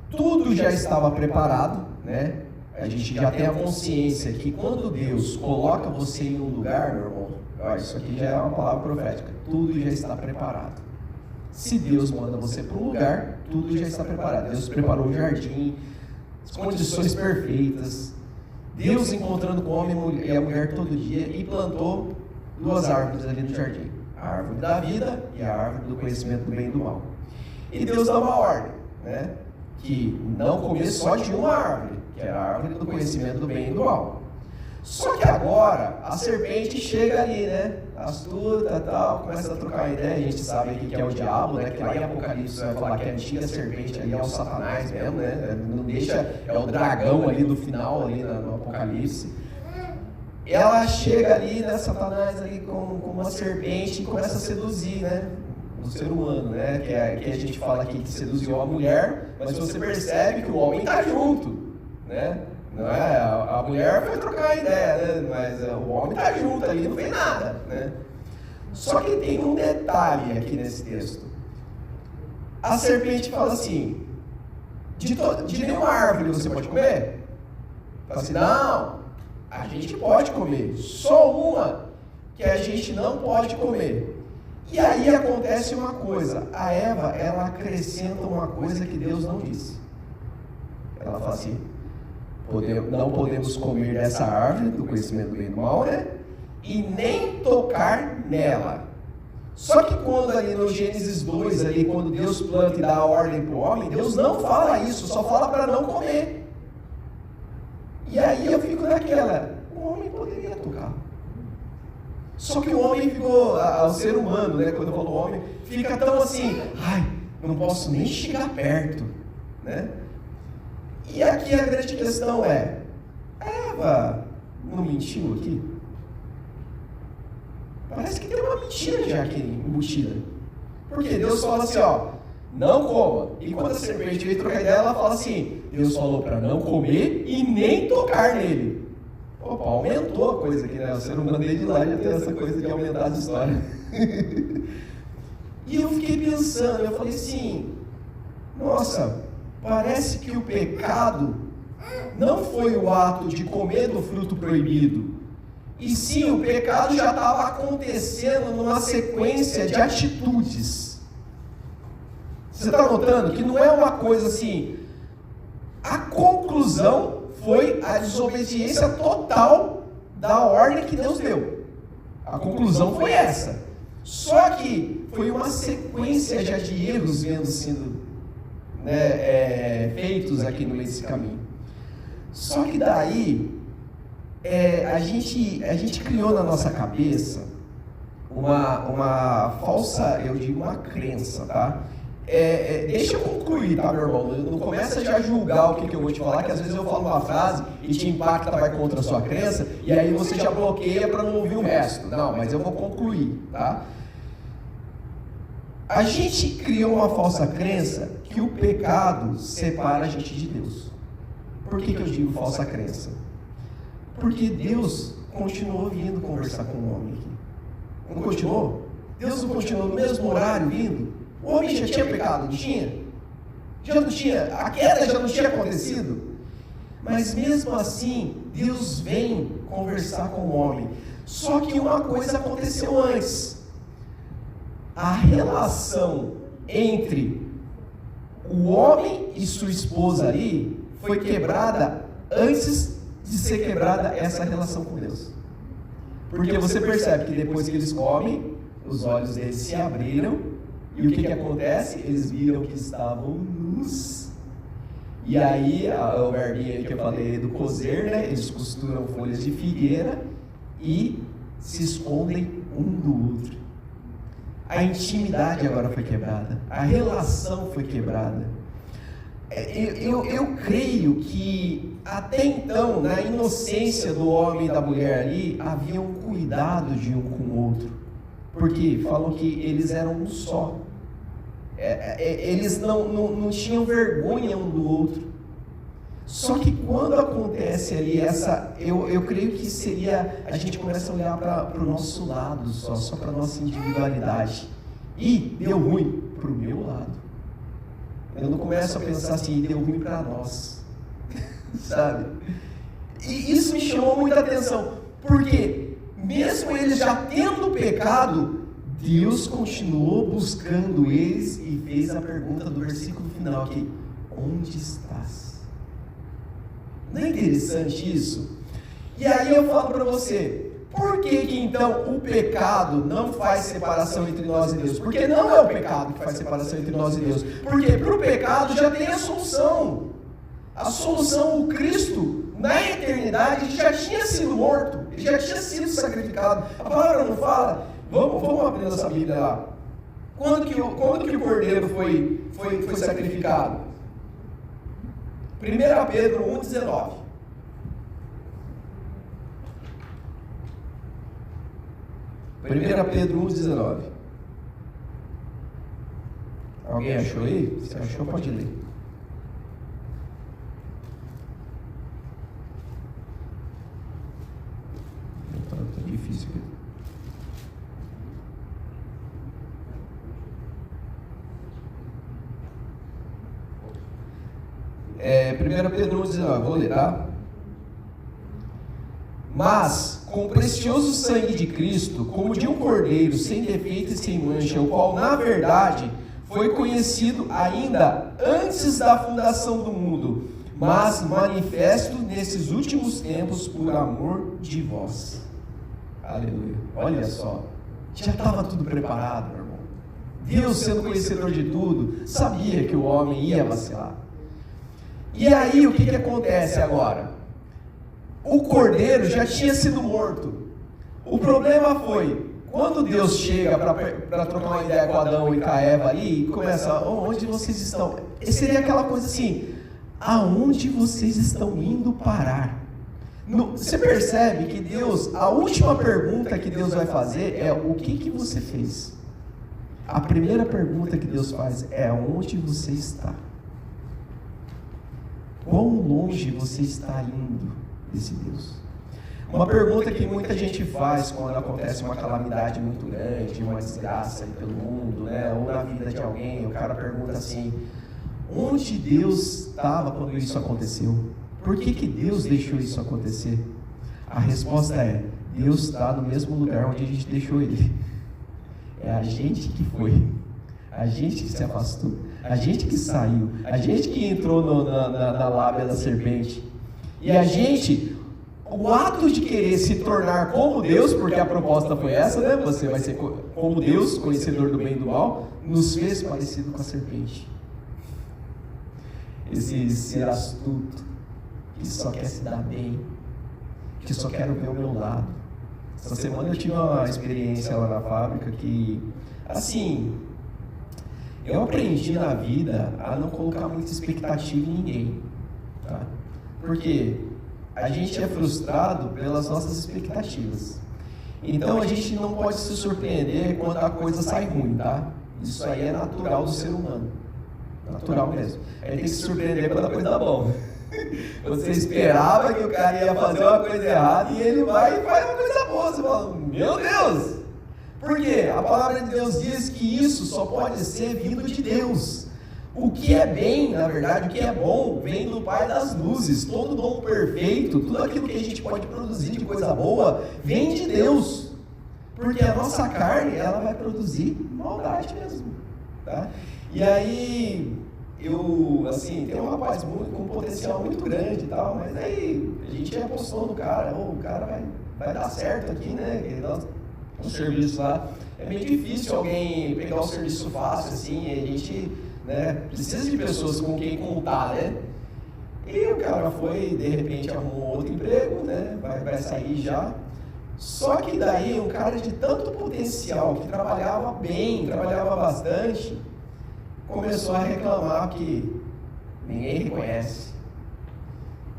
tudo já estava preparado, né? A gente já tem a consciência que quando Deus coloca você em um lugar, meu irmão, isso aqui já é uma palavra profética, tudo já está preparado. Se Deus manda você para um lugar, tudo já está preparado. Deus preparou o jardim, as condições perfeitas. Deus encontrando com o homem e a mulher todo dia e plantou 2 árvores ali no jardim: a árvore da vida e a árvore do conhecimento do bem e do mal. E Deus dá uma ordem, né? Que não comer só de uma árvore, que é a árvore do conhecimento do bem e do mal. Só que agora a serpente chega ali, né? Astuta e tal, começa a trocar ideia. A gente sabe que é o diabo, né? Que lá em Apocalipse vai falar que a antiga serpente ali é o Satanás mesmo, né? Não deixa, é o dragão ali do final, ali no Apocalipse. Ela chega ali, né? Satanás ali com uma serpente e começa a seduzir, né? O ser humano, né? Que a gente fala aqui que seduziu a mulher, mas você percebe que o homem está junto, né? Não é? A mulher foi trocar ideia, né? Mas o homem está junto ali, não fez nada, né? Só que tem um detalhe aqui nesse texto. A serpente fala assim: de nenhuma árvore você pode comer? Fala assim: não, a gente pode comer, só uma que a gente não pode comer. E aí acontece uma coisa: a Eva, ela acrescenta uma coisa que Deus não disse. Ela fala assim: não podemos comer dessa árvore do conhecimento do bem e do mal, né? E nem tocar nela. Só que quando ali no Gênesis 2, ali, quando Deus planta e dá a ordem para o homem, Deus não fala isso, só fala para não comer. E aí eu fico naquela, o homem poderia tocar. Só que o homem ficou, o ser humano, né, quando eu falo homem, fica tão assim, ai, não posso nem chegar perto, né? E aqui a grande questão é, Eva não mentiu aqui? Parece que tem uma mentira já aqui embutida. Porque Deus fala assim, ó, não coma. E quando a serpente veio trocar ideia, ela fala assim, Deus falou para não comer e nem tocar nele. Opa, aumentou a coisa aqui, né? O ser humano desde lá já tem essa coisa de aumentar as histórias. E eu fiquei pensando, eu falei assim, nossa, parece que o pecado não foi o ato de comer do fruto proibido, e sim, o pecado já estava acontecendo numa sequência de atitudes. Você está notando que não é uma coisa assim, a conclusão foi a desobediência total da ordem que Deus deu. A conclusão foi essa. Só que foi uma sequência já de erros sendo feitos aqui no meio desse caminho. Só que daí a gente criou na nossa cabeça uma falsa, eu digo uma crença, tá? Deixa eu concluir, tá, meu irmão? Não começa já a julgar o que eu vou te falar, que às vezes eu falo uma frase e te impacta, vai contra a sua crença, e aí você já bloqueia para não ouvir o resto. Não, mas eu vou concluir, tá? A gente criou uma falsa crença que o pecado separa a gente de Deus. Por que eu digo falsa crença? Porque Deus continuou vindo conversar com o homem aqui. Não continuou? Deus não continuou no mesmo horário vindo? O homem já tinha pecado, não tinha? Já não tinha? A queda já não tinha acontecido? Mas mesmo assim, Deus vem conversar com o homem. Só que uma coisa aconteceu antes. A relação entre o homem e sua esposa ali foi quebrada antes de ser quebrada essa relação com Deus. Porque você percebe que depois que eles comem, os olhos deles se abriram, e o que acontece? Eles viram que estavam nus. E aí, o verbinho que eu falei do cozer, né? Eles costuram folhas de figueira e se escondem um do outro. A intimidade agora foi quebrada, a relação foi quebrada. Eu creio que até então, na inocência do homem e da mulher ali, havia um cuidado de um com o outro, porque falam que eles eram um só. Eles não tinham vergonha um do outro. Só que quando acontece ali eu creio que seria, a gente começa a olhar para o nosso lado só para a nossa individualidade. E deu ruim para o meu lado. Eu não começo a pensar assim, deu ruim para nós. Sabe? E isso me chamou muita atenção, porque mesmo eles já tendo pecado, Deus continuou buscando eles e fez a pergunta do versículo final aqui: onde estás? Não é interessante isso? E aí eu falo para você, por que então o pecado não faz separação entre nós e Deus? Porque não é o pecado que faz separação entre nós e Deus. Porque para o pecado já tem a solução. A solução, o Cristo, na eternidade, já tinha sido morto. Ele já tinha sido sacrificado. A palavra não fala. Vamos abrir nossa Bíblia lá. Quando que o cordeiro foi sacrificado? 1 Pedro 1,19. 1 Pedro 1,19. Alguém achou aí? Se achou, pode ler. Tá difícil aqui. É, 1 Pedro 1,19, vou ler, tá? Mas, com o precioso sangue de Cristo, como de um cordeiro, sem defeito e sem mancha, o qual, na verdade, foi conhecido ainda antes da fundação do mundo, mas manifesto nesses últimos tempos por amor de vós. Aleluia. Olha só. já estava tudo preparado, meu irmão. Deus, sendo conhecedor de tudo, sabia que o homem ia vacilar. E aí, o que acontece agora? O cordeiro já tinha sido morto. O problema foi, quando Deus chega para trocar uma ideia com Adão e com a Eva ali, e começa, onde vocês estão? E seria aquela coisa assim, aonde vocês estão indo parar? Você percebe que Deus, a última pergunta que Deus vai fazer é, o que você fez? A primeira pergunta que Deus faz é, onde você está? Quão longe você está indo desse Deus? Uma pergunta que muita gente faz quando acontece uma calamidade muito grande, uma desgraça aí pelo mundo, né? Ou na vida de alguém, o cara pergunta assim, onde Deus estava quando isso aconteceu? Por que Deus deixou isso acontecer? A resposta é, Deus está no mesmo lugar onde a gente deixou Ele. É a gente que foi, a gente que se afastou, a gente que saiu, a gente que entrou na lábia da serpente. E a gente, o ato de querer se tornar como Deus, porque a proposta foi essa, né? Você vai ser como Deus, conhecedor do bem e do mal, nos fez parecido com a serpente. Esse ser astuto, que só quer se dar bem, que só quer ver o meu lado. Essa semana eu tive uma experiência lá na fábrica que, assim, eu aprendi na vida a não colocar muita expectativa em ninguém, tá? Porque a gente é frustrado pelas nossas expectativas. Então a gente não pode se surpreender quando a coisa sai ruim, tá? Isso aí é natural do ser humano. Natural mesmo. A gente tem que se surpreender quando a coisa dá bom. Você esperava que o cara ia fazer uma coisa errada e ele vai e faz uma coisa boa. Você fala, meu Deus! Por quê? A palavra de Deus diz que isso só pode ser vindo de Deus. O que é bem, na verdade, o que é bom, vem do Pai das luzes. Todo dom perfeito, tudo aquilo que a gente pode produzir de coisa boa, vem de Deus. Porque a nossa carne, ela vai produzir maldade mesmo, tá? E aí, tem um rapaz com um potencial muito grande e tal, mas aí a gente apostou no cara, o cara vai dar certo aqui, né? Ele dá um serviço lá. É meio difícil alguém pegar um serviço fácil assim, a gente, né, precisa de pessoas com quem contar, né? E o cara foi, de repente arrumou outro emprego, né? Vai sair já. Só que daí um cara de tanto potencial, que trabalhava bem, trabalhava bastante, começou a reclamar que ninguém reconhece,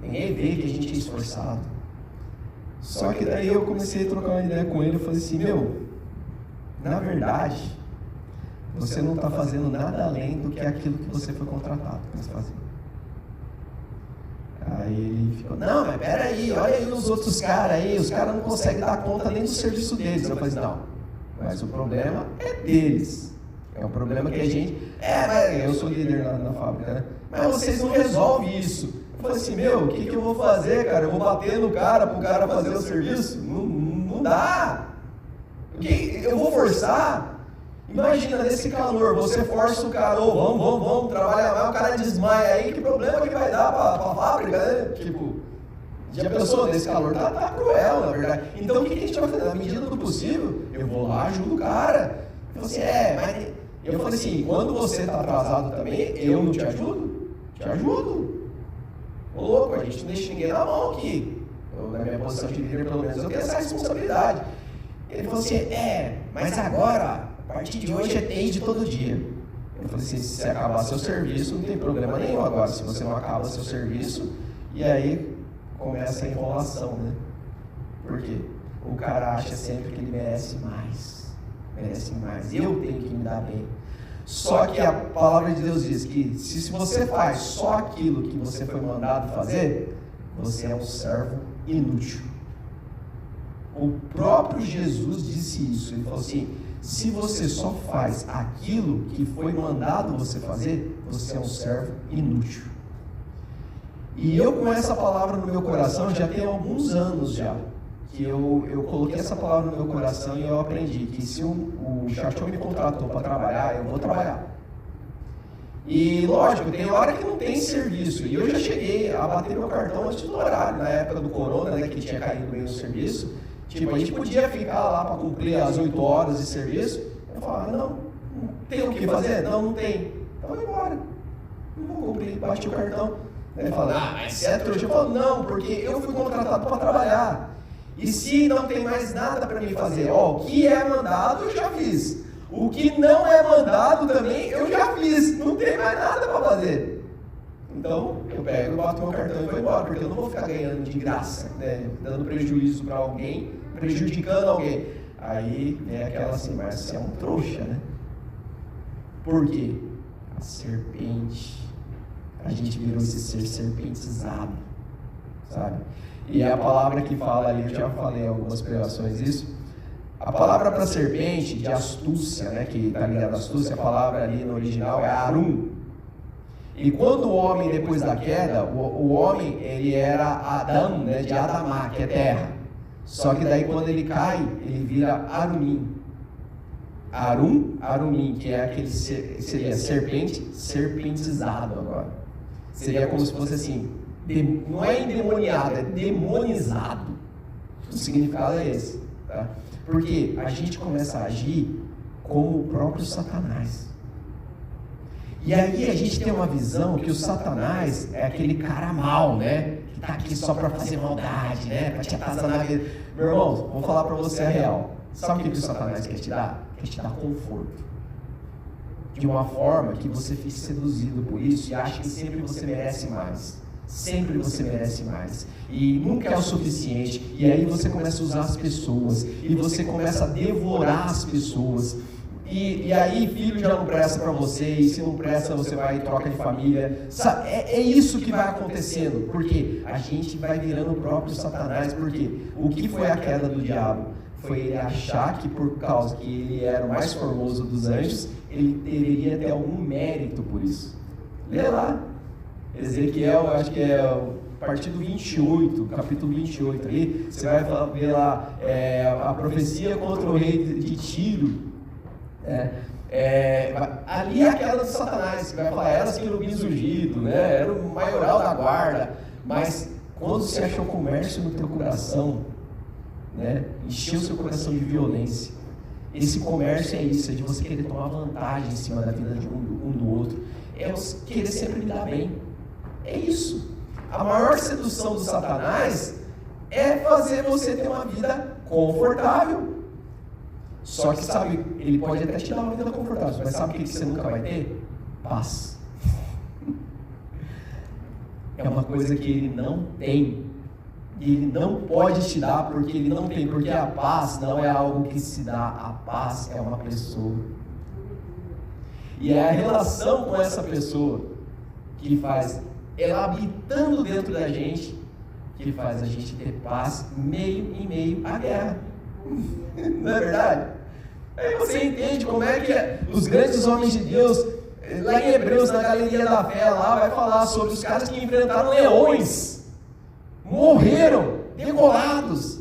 ninguém vê que a gente é esforçado. Só que daí eu comecei a trocar uma ideia com ele, eu falei assim, na verdade, você não está fazendo nada além do que aquilo que você foi contratado para fazer. Aí ele ficou, não, mas peraí, olha aí os outros caras aí, os caras não conseguem dar conta nem do serviço deles. Eu falei, não, mas o problema é deles. É um problema que a gente... mas eu sou líder na fábrica, né? Mas vocês não resolvem isso. Eu falei assim, o que eu vou fazer, cara? Eu vou bater no cara pro cara fazer o serviço? Não dá. Eu vou forçar? Imagina, nesse calor, você força o cara, vamos trabalhar mais, o cara desmaia aí, que problema que vai dar pra fábrica, né? Tipo, já pensou, nesse calor tá cruel, na verdade. Então o que a gente vai fazer? Na medida do possível, eu vou lá, ajudo o cara. Eu falei assim, mas... Eu falei assim, quando você está atrasado também, eu não te ajudo? Te ajudo. Ô louco, a gente não deixa ninguém na mão aqui. Na minha posição de líder, pelo menos, eu tenho essa responsabilidade. Ele falou assim, mas agora, a partir de hoje é TI de todo dia. Eu falei assim, se você acabar seu serviço, não tem problema nenhum agora. Se você não acaba seu serviço, e aí começa a enrolação, né? Por quê? O cara acha sempre que ele merece mais. Eu tenho que me dar bem. Só que a palavra de Deus diz que se você faz só aquilo que você foi mandado fazer, você é um servo inútil. O próprio Jesus disse isso. Ele falou assim, se você só faz aquilo que foi mandado você fazer, você é um servo inútil. E eu com essa palavra no meu coração já tem alguns anos já. Que eu coloquei essa palavra no meu coração e eu aprendi que se o Chachô me contratou para trabalhar, eu vou trabalhar. E lógico, tem hora que não tem serviço, e eu já cheguei a bater meu cartão antes do horário, na época do corona, né, que tinha caído bem o serviço, Tipo, a gente podia ficar lá para cumprir as 8 horas de serviço. Eu falava, não tem o que fazer? Não tem. Então vai embora. Não vou cumprir, bati o cartão. Ele fala, mas você é trouxa? Eu falo, não, porque eu fui contratado para trabalhar. E se não tem mais nada para mim fazer, o que é mandado eu já fiz. O que não é mandado também eu já fiz. Não tem mais nada para fazer. Então eu pego, bato meu cartão e vou embora, porque eu não vou ficar ganhando de graça, né? Dando prejuízo para alguém, prejudicando alguém. Aí é aquela assim, mas você é um trouxa, né? Por quê? A serpente. A gente virou esse ser serpentizado, sabe? E a palavra que fala ali, eu já falei em algumas pregações isso, a palavra para serpente, de astúcia, né, que está ligada à astúcia, a palavra ali no original é arum. E quando o homem, depois da queda, o homem, ele era Adão, né, de Adamá, que é terra. Só que daí quando ele cai, ele vira arumim. Arumim, que é aquele, seria serpente, serpentizado agora. Seria como se fosse assim, não é endemoniado, é demonizado. O significado é esse, tá? Porque a gente começa a agir como o próprio Satanás. E aí a gente tem uma visão que o Satanás é aquele cara mau, né? Que está aqui só para fazer maldade, né? Para te atazanar na vida. Meu irmão, vou falar para você a real. Sabe o que o Satanás quer te dar? Quer te dar conforto. De uma forma que você fique seduzido por isso e acha que sempre você merece mais. Sempre você merece mais. E nunca é o suficiente. E aí você começa a usar as pessoas. E você começa a devorar as pessoas. E aí filho já não presta para você. E se não presta, você vai e troca de família. Sabe? É isso que vai acontecendo. Porque a gente vai virando o próprio Satanás. Porque o que foi a queda do diabo? Foi ele achar que por causa que ele era o mais formoso dos anjos, ele deveria ter algum mérito por isso. Lê lá. Ezequiel, eu acho que é a partir do 28, capítulo 28 ali, você vai ver lá a profecia contra o rei de Tiro. Ali é aquela do Satanás, você vai falar, era querubins ungido, né? Era o maioral da guarda, mas quando você achou comércio no teu coração, né? Encheu seu coração de violência. Esse comércio é isso, é de você querer tomar vantagem em cima da vida de um do outro, é querer sempre me dar bem. É isso. A maior sedução do Satanás é fazer você ter uma vida confortável. Só que sabe, ele pode até te dar uma vida confortável, mas sabe o que você nunca vai ter? Paz. É uma coisa que ele não tem. E ele não pode te dar porque ele não tem. Porque a paz não é algo que se dá. A paz é uma pessoa. E é a relação com essa pessoa que faz ela habitando dentro da gente, que faz a gente ter paz meio em meio à guerra. Não é verdade? Aí você entende como é que os grandes homens de Deus, lá em Hebreus, na Galeria da Fé, lá vai falar sobre os caras que enfrentaram leões, morreram, degolados,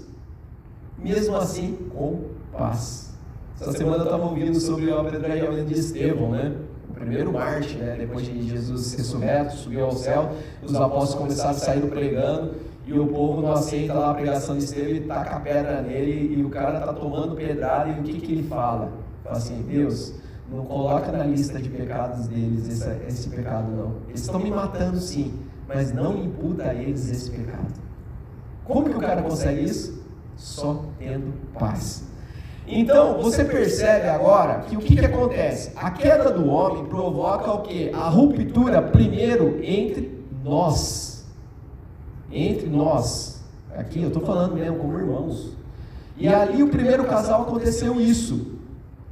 mesmo assim com paz. Essa semana eu estava ouvindo sobre o apedrejamento de Estevão, né? O primeiro Marte, né? Depois de Jesus ressurreto, subiu ao céu, os apóstolos começaram a sair pregando, e o povo não aceita lá a pregação de Estevão e taca a pedra nele, e o cara está tomando pedrada, e o que ele fala? Fala assim, Deus, não coloca na lista de pecados deles esse pecado não. Eles estão me matando sim, mas não imputa a eles esse pecado. Como que o cara consegue isso? Só tendo paz. Então, você percebe agora que o que acontece? A queda do homem provoca o quê? A ruptura primeiro entre nós. Entre nós. Aqui eu estou falando mesmo como irmãos. E ali o primeiro casal aconteceu isso.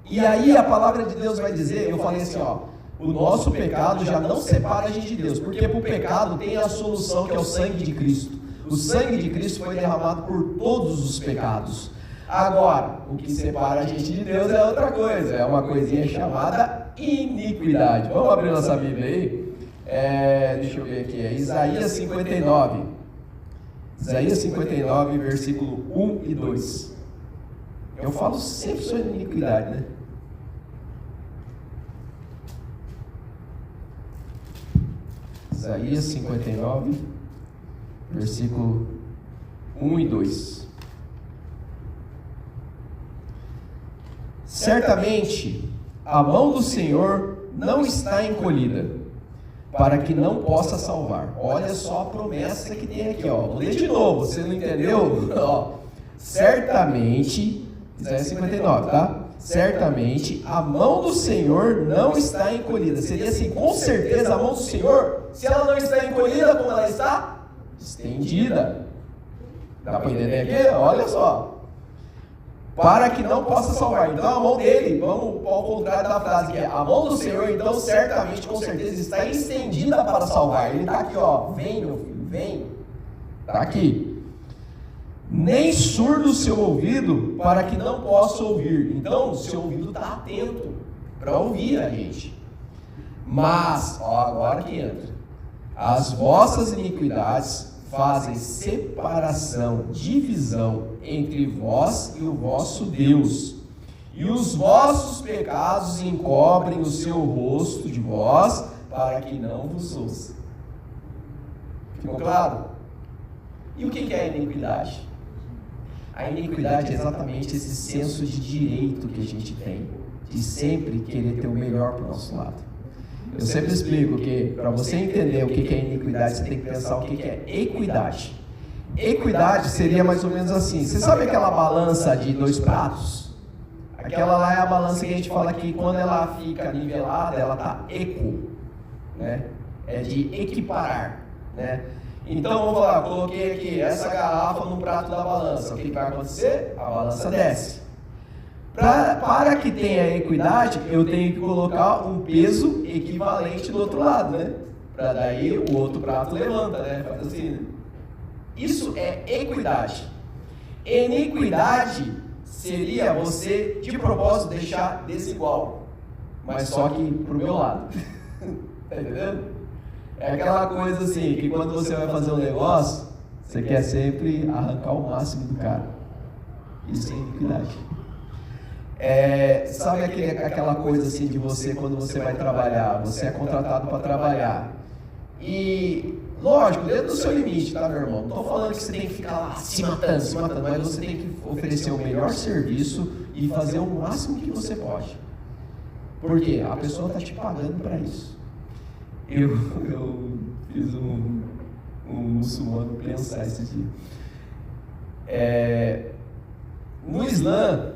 E aí a palavra de Deus vai dizer, eu falei assim, ó, o nosso pecado já não separa a gente de Deus, porque para o pecado tem a solução que é o sangue de Cristo. O sangue de Cristo foi derramado por todos os pecados. Agora, o que separa a gente de Deus é outra coisa, é uma coisinha chamada iniquidade. Vamos abrir nossa Bíblia aí? Deixa eu ver aqui, é Isaías 59. Isaías 59, versículo 1 e 2. Eu falo sempre sobre iniquidade, né? Isaías 59, versículo 1 e 2. certamente a mão do Senhor não está encolhida, para que não possa salvar. Olha só a promessa que tem aqui, ó. Vou ler de novo, você não entendeu? Ó, certamente, Isaías 59, tá? Certamente a mão do Senhor não está encolhida. Seria assim, com certeza a mão do Senhor, se ela não está encolhida, como ela está? Estendida. Dá para entender aqui? Olha só. Para que não possa salvar. Então a mão dele, vamos ao contrário da frase, que é a mão do Senhor, então certamente, com certeza, está estendida para salvar. Ele está aqui, ó, vem meu filho, vem. Está aqui. Nem surdo o seu ouvido para que não possa ouvir. Então o seu ouvido está atento para ouvir a gente. Mas, ó, agora que entra. As vossas iniquidades fazem separação, divisão entre vós e o vosso Deus, e os vossos pecados encobrem o seu rosto de vós, para que não vos ouça. Ficou claro? E o que é a iniquidade? A iniquidade é exatamente esse senso de direito que a gente tem, de sempre querer ter o melhor para o nosso lado. Eu sempre explico que, para você entender o que é iniquidade, você tem que pensar o que é equidade. Equidade seria mais ou menos assim. Você sabe aquela balança de 2 pratos? Aquela lá é a balança que a gente fala que quando ela fica nivelada, ela está eco, né? É de equiparar, né? Então vamos lá, coloquei aqui essa garrafa no prato da balança. O que vai acontecer? A balança desce. Para que tenha equidade, eu tenho que colocar um peso equivalente do outro lado, né? Para daí o outro prato levanta, né? Faz assim, né? Isso é equidade. Iniquidade seria você, de propósito, deixar desigual, mas só que pro meu lado. Tá entendendo? É aquela coisa assim, que quando você vai fazer um negócio, você quer sempre arrancar o máximo do cara. Isso é iniquidade. Sabe aquela coisa assim de você, quando você vai trabalhar, você é contratado para trabalhar. E, lógico, dentro do seu limite, tá, meu irmão? Não estou falando que você tem que ficar lá se matando, mas você tem que oferecer o melhor serviço e fazer o máximo que você pode. Por quê? A pessoa está te pagando para isso. Eu fiz um muçulmano pensar esse dia. No Islã,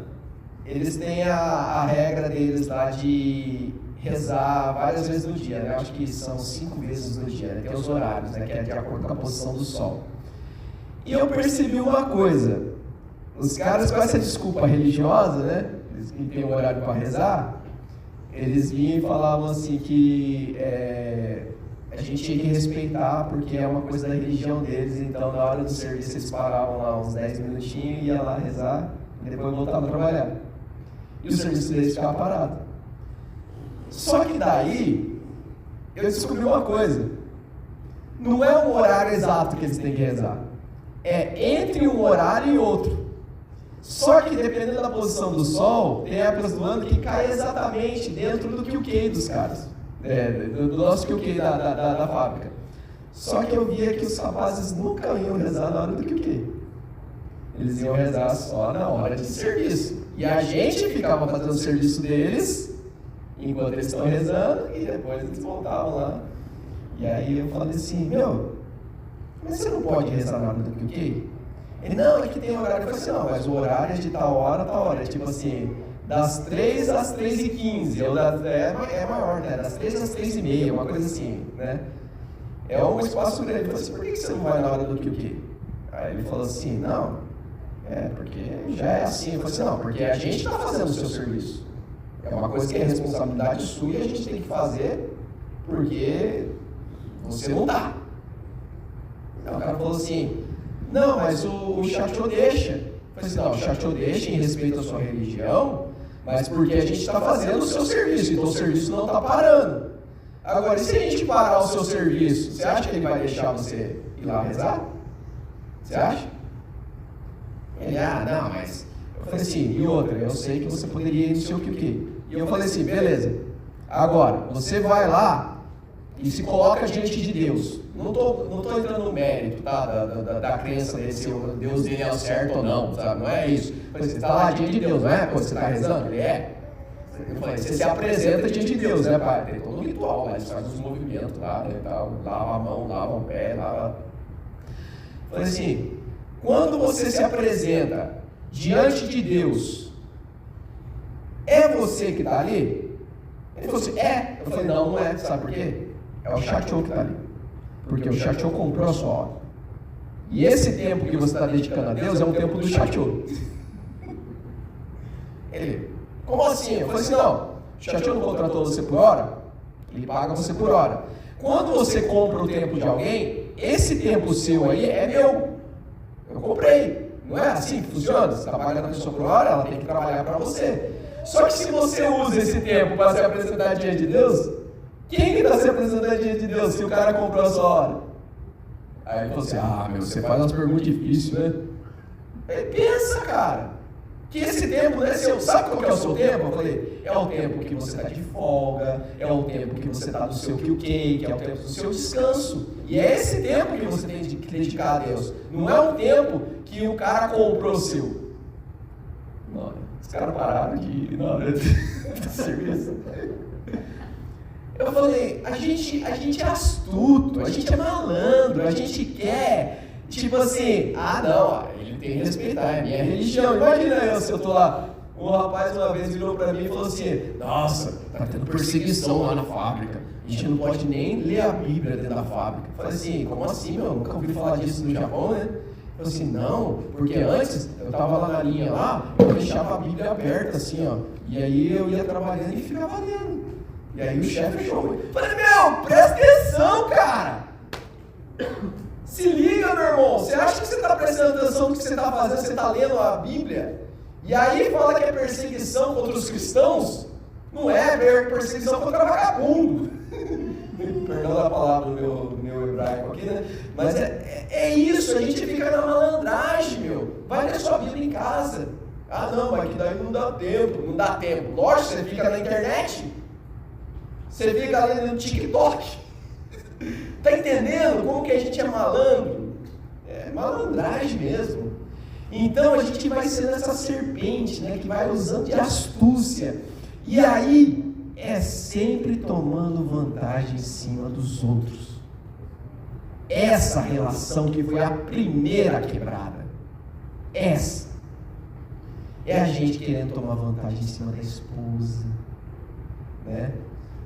eles têm a regra deles lá de rezar várias vezes no dia, né? Eu acho que são 5 vezes no dia, né? Tem os horários, né? Que é de acordo com a posição do sol. E eu percebi uma coisa, os caras com essa desculpa religiosa, né? Eles que têm um horário para rezar, eles vinham e falavam assim que a gente tinha que respeitar porque é uma coisa da religião deles, então na hora do serviço eles paravam lá uns 10 minutinhos, iam lá rezar e depois voltavam a trabalhar. E o serviço deles ficava parado. Só que daí, eu descobri uma coisa. Não é o horário exato que eles têm que rezar. É entre um horário e outro. Só que dependendo da posição do sol, tem épocas do ano que cai exatamente dentro do QQ dos caras. Do nosso QQ da fábrica. Só que eu via que os rapazes nunca iam rezar na hora do QQ. Eles iam rezar só na hora de serviço. E a gente ficava fazendo o serviço deles enquanto eles estão rezando e depois eles voltavam lá. E aí eu falei assim, mas você não pode rezar na hora do QQ? Ele, não, é que tem horário. Eu falei assim, não, mas o horário é de tal hora. É tipo assim, das 3 às 3h15, ou é maior, né? Das 3 às 3h30, uma coisa assim, né? É um espaço grande. Eu falei assim, por que você não vai na hora do QQ? Aí ele falou assim, não, porque já é assim. Eu falei assim, não, porque a gente está fazendo o seu serviço. É uma coisa que é responsabilidade sua e a gente tem que fazer porque você não dá. Então o cara falou assim, não, mas o Chachô deixa. Eu falei assim, não, o Chachô deixa em respeito à sua religião, mas porque a gente está fazendo o seu serviço, então o serviço não está parando. Agora, e se a gente parar o seu serviço, você acha que ele vai deixar você ir lá rezar? Você acha? Ele, não, mas... Eu falei assim, e outra, eu sei que você poderia ir no seu QQ. E eu falei assim, beleza. Agora, você vai lá e se coloca diante de Deus. Não tô entrando no mérito, tá? Da crença dele, se o Deus dele é o certo ou não, sabe? Não é isso. Você está lá diante de Deus, não é? Quando você está rezando, ele é. Eu falei, você se apresenta diante de Deus, né, pai? Tem todo um ritual lá, eles fazem uns movimentos lá, né, tal, lava a mão, lava o pé, lava... Eu falei assim, quando você se apresenta diante de Deus, é você que está ali? Ele falou assim, é. Eu falei, não é, sabe por quê? É o Chachô que está ali. Porque o Chachô comprou a sua hora. E esse tempo que você está dedicando a Deus é um tempo do Chachô. Ele, como assim? Eu falei assim, não, o Chachô não contratou você por hora? Ele paga você por hora. Quando você compra o tempo de alguém, esse tempo seu aí é meu. Eu comprei. Não é assim que funciona? Você está pagando a pessoa por hora, ela tem que trabalhar para você. Só que se você usa esse tempo para se apresentar diante de Deus, quem que está se apresentando diante de Deus se o cara comprou a sua hora? Aí ele falou assim, você faz umas perguntas difíceis, né? Pensa, cara, que esse tempo não é seu. Sabe qual que é o seu tempo? Eu falei, é o tempo que você está de folga, é o tempo que você está no seu que é o tempo do seu descanso. E é esse tempo que você tem que dedicar a Deus. Não é um tempo que o cara comprou o seu. Não, os caras pararam de ir na hora do serviço. Eu falei, a gente é astuto, a gente é malandro, a gente quer, tipo assim, não, ele tem que respeitar, é minha religião. Imagina se eu tô lá, um rapaz uma vez virou pra mim e falou assim, nossa, tá tendo perseguição lá na fábrica, a gente não pode nem ler a Bíblia dentro da fábrica. Eu falei assim, como assim, meu? Nunca ouvi falar disso no Japão, né? Eu falei assim, não, porque antes eu tava lá na linha lá, eu deixava a Bíblia aberta assim, ó, e aí eu ia trabalhando e ficava lendo. E aí o chefe fechou. Falei, meu, presta atenção, cara! Se liga, meu irmão, você acha que você está prestando atenção no que você está fazendo, você está lendo a Bíblia? E aí fala que é perseguição contra os cristãos? Não é perseguição contra vagabundo. Perdão da palavra do meu hebraico aqui, né? Mas é isso, a gente fica na malandragem, meu. Vai ler sua Bíblia em casa. Não, mas que daí não dá tempo. Não dá tempo. Lógico, você fica na internet. Você fica ali no TikTok. Tá entendendo como que a gente é malandro? É malandragem mesmo. Então a gente vai sendo essa serpente, né, que vai usando de astúcia. E aí é sempre tomando vantagem em cima dos outros. Essa relação que foi a primeira quebrada. Essa. É a gente querendo tomar vantagem em cima da esposa, né?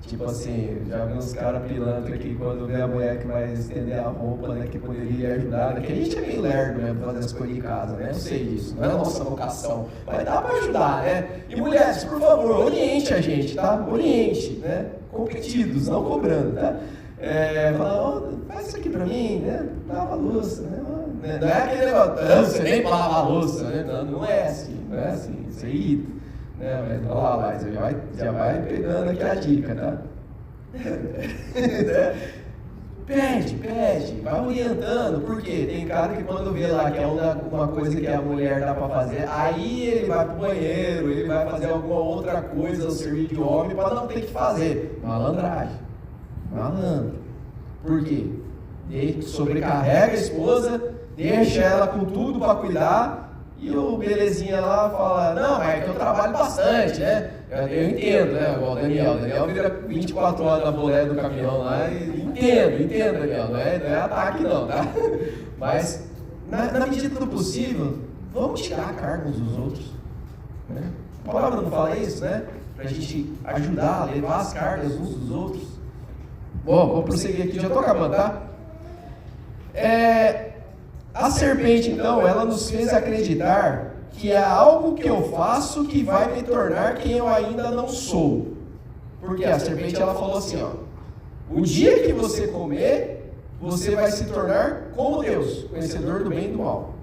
Tipo assim, já vi uns caras pilantras aqui quando vê a mulher que vai estender a roupa, né, que poderia ajudar, né, que a gente é meio lerdo mesmo fazer as coisas de casa, né, eu sei disso, não é a nossa vocação, mas dá pra ajudar, né, e mulheres, por favor, oriente a gente, tá, oriente, né, competidos, não cobrando, tá, fala, faz isso aqui pra mim, né, lava a louça, né, não é aquele negócio, você nem lava a louça, né, não é assim, isso aí. Mas olha lá, já vai pegando aqui a dica, tá? Pede, vai orientando, porque tem cara que quando vê lá que é uma coisa que a mulher dá pra fazer, aí ele vai pro banheiro, ele vai fazer alguma outra coisa, servir de homem, pra não ter que fazer. Malandragem. Malandro. Por quê? Ele sobrecarrega a esposa, deixa ela com tudo pra cuidar, e o belezinha lá fala, não, é que eu trabalho bastante, né? Eu entendo, né? O Daniel vira 24 horas na boleia do caminhão lá e entendo, Daniel, não é ataque não, tá? Mas, na medida do possível, vamos tirar a carga uns dos outros, né? A palavra não fala isso, né? Pra gente ajudar a levar as cargas uns dos outros. Bom, vou prosseguir aqui, já tô acabando, tá? A serpente, então, ela nos fez acreditar que é algo que eu faço que vai me tornar quem eu ainda não sou. Porque a serpente, ela falou assim, ó, o dia que você comer, você vai se tornar como Deus, conhecedor do bem e do mal.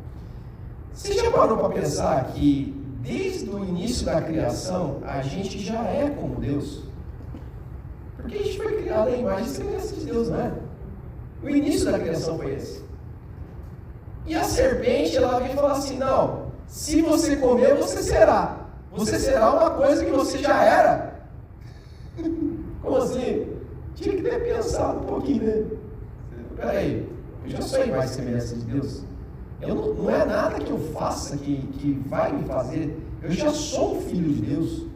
Você já parou para pensar que desde o início da criação, a gente já é como Deus? Porque a gente foi criado à imagem e semelhança de Deus, não é? O início da criação foi esse. E a serpente, ela vem falar assim, não, se você comer, você será uma coisa que você já era. Como assim? Tinha que ter pensado um pouquinho, né? Peraí, eu já sou a imagem e semelhança de Deus. Não é nada que eu faça que vai me fazer, eu já sou um filho de Deus.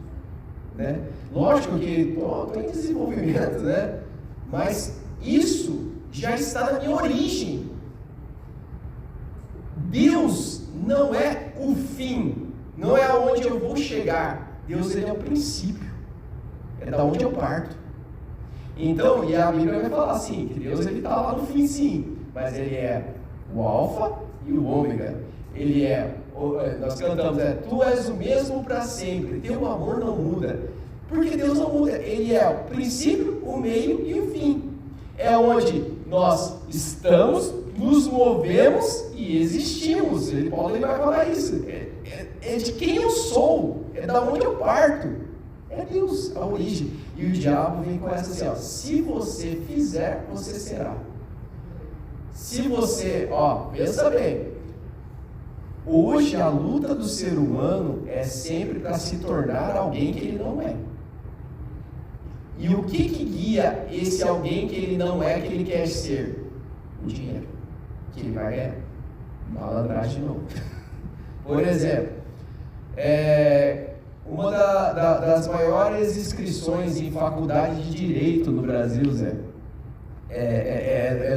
né? Lógico que estou em desenvolvimento, né? Mas isso já está na minha origem. Deus não é o fim, não é aonde eu vou chegar. Deus, ele é o princípio, é da onde eu parto. Então, e a Bíblia vai falar assim, que Deus ele está lá no fim sim, mas ele é o alfa e o ômega. Ele é, nós cantamos, tu és o mesmo para sempre, teu amor não muda. Porque Deus não muda, ele é o princípio, o meio e o fim. É onde nós estamos, nos movemos e existimos. Paulo ele vai falar isso. É de quem eu sou, é da onde eu parto. É Deus, a origem. E o diabo vem com essa assim, ó, se você fizer, você será. Se você, pensa bem, hoje a luta do ser humano é sempre para se tornar alguém que ele não é. E o que guia esse alguém que ele não é, que ele quer ser? O dinheiro, que ele vai ganhar. Malandragem de novo. Por exemplo, uma das maiores inscrições em faculdade de Direito no Brasil, Zé,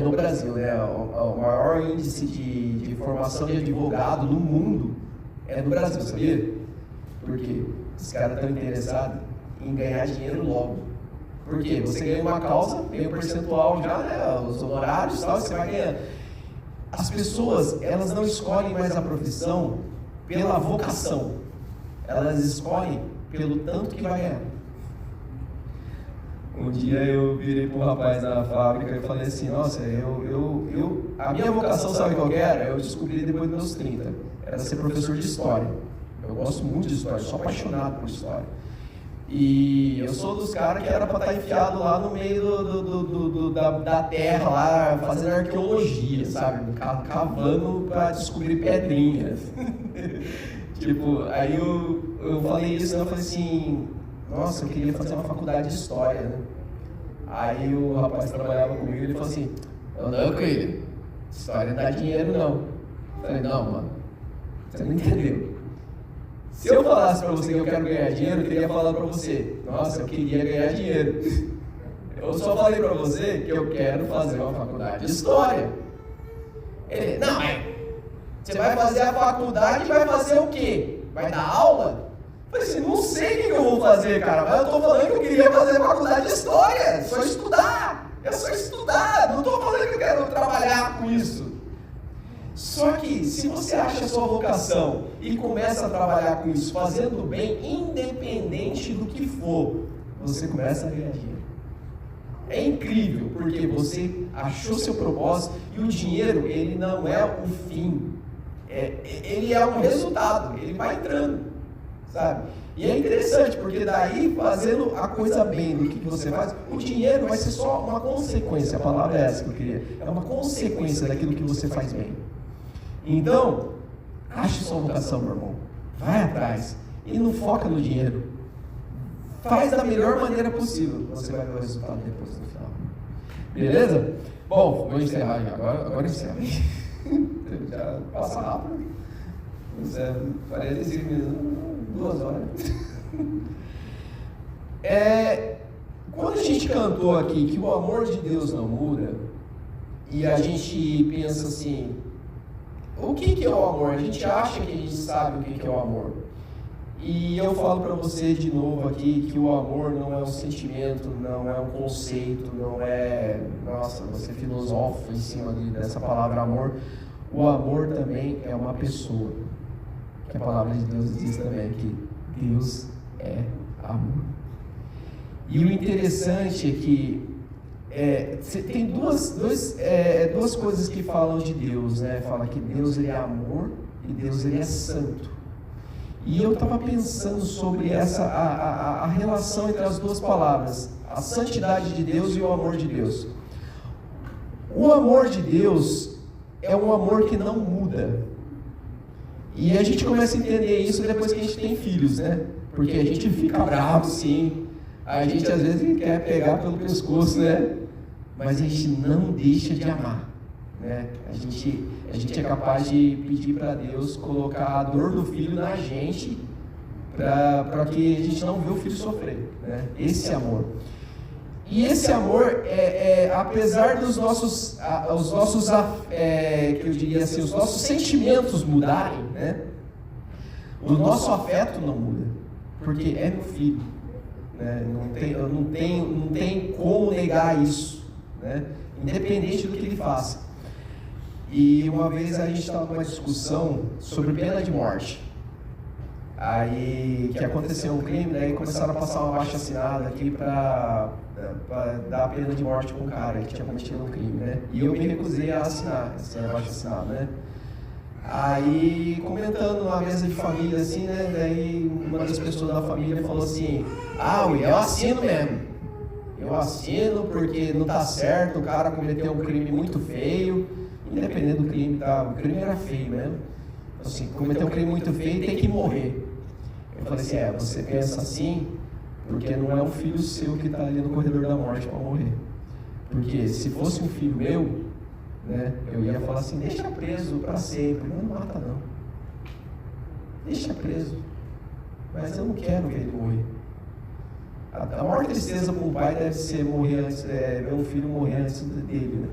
no Brasil, né? O maior índice de formação de advogado no mundo é no Brasil, sabia? Porque os caras estão interessados em ganhar dinheiro logo. Porque você ganha uma causa, tem um percentual já, né? Os honorários e tal, você vai ganhando. As pessoas, elas não escolhem mais a profissão pela vocação. Elas escolhem pelo tanto que vai ganhar. Um dia eu virei para um rapaz na fábrica e falei assim, nossa, a minha vocação, sabe qual era? Eu descobri depois dos meus 30. Era ser professor de história. Eu gosto muito de história, sou apaixonado por história. E eu sou dos caras que era para estar enfiado lá no meio da terra, lá, fazendo arqueologia, sabe? Cavando para descobrir pedrinhas. Tipo, aí eu falei isso, eu falei assim, nossa, eu queria fazer uma faculdade de história, né? Aí o rapaz trabalhava comigo, ele falou assim, não, Coelho, história não dá dinheiro não. Eu falei, não, mano, você não entendeu. Se eu falasse pra você que eu quero ganhar dinheiro, eu teria falado pra você, nossa, eu queria ganhar dinheiro. Eu só falei pra você que eu quero fazer uma faculdade de história. Ele, não, mas você vai fazer a faculdade e vai fazer o quê? Vai dar aula? Eu falei assim, não sei o que eu vou fazer, cara, mas eu tô falando que eu queria fazer a faculdade de história, é só estudar, não tô falando que eu quero trabalhar com isso. Só que, se você acha a sua vocação e começa a trabalhar com isso, fazendo bem, independente do que for, você começa a ganhar dinheiro. É incrível, porque você achou seu propósito e o dinheiro, ele não é o fim. Ele é um resultado, ele vai entrando, sabe? E é interessante, porque daí, fazendo a coisa bem do que você faz, o dinheiro vai ser só uma consequência, a palavra é essa que eu queria, é uma consequência daquilo que você faz bem. Então, ache sua vocação, meu irmão, vai atrás, e não foca no dinheiro, faz da melhor maneira possível, você vai ver o resultado depois no final. Beleza? Bom, vou encerrar já, agora encerra. Já passa rápido. 45 minutos, 2 horas. Quando a gente cantou aqui que o amor de Deus não muda, e a gente pensa assim, o que é o amor? A gente acha que a gente sabe o que é o amor. E eu falo para você de novo aqui que o amor não é um sentimento, não é um conceito, não é... Nossa, você filosofa em cima dessa palavra amor. O amor também é uma pessoa. Que a palavra de Deus diz também que Deus é amor. E o interessante é que tem duas coisas que falam de Deus, né? Fala que Deus ele é amor e Deus ele é santo. E eu estava pensando sobre a relação entre as duas palavras, a santidade de Deus e o amor de Deus. O amor de Deus é um amor que não muda. E a gente começa a entender isso depois que a gente tem filhos, né? Porque a gente fica bravo, sim. A gente às vezes quer pegar pelo pescoço, né? Mas a gente não deixa de amar, né? A gente é capaz de pedir para Deus colocar a dor do filho na gente para que a gente não vê o filho sofrer, né? Esse amor. E esse amor, apesar dos nossos, que eu diria assim, os nossos sentimentos mudarem, né? O nosso afeto não muda, porque é meu filho, né? Não tem como negar isso, né? Independente do que ele faça. E uma vez a gente estava numa discussão sobre pena de morte. Aí que aconteceu um crime, daí começaram a passar uma abaixo-assinada aqui para dar a pena de morte com o cara que tinha cometido um crime, né? E eu me recusei a assinar essa abaixo-assinada, né? Aí, comentando numa mesa de família, assim, né? Daí uma das pessoas da família falou assim: eu assino mesmo. Eu assino porque não tá certo, o cara cometeu um crime muito feio. Independente do crime, tá? O crime era feio mesmo. Assim, cometeu um crime muito feio e tem que morrer. Eu falei assim, você pensa assim, porque não é um filho seu que está ali no corredor da morte para morrer. Porque se fosse um filho meu, né, eu ia falar assim, deixa preso para sempre, não mata não. Deixa preso. Mas eu não quero ver ele morrer. A maior tristeza para um pai deve ser ver um filho morrer antes dele, né?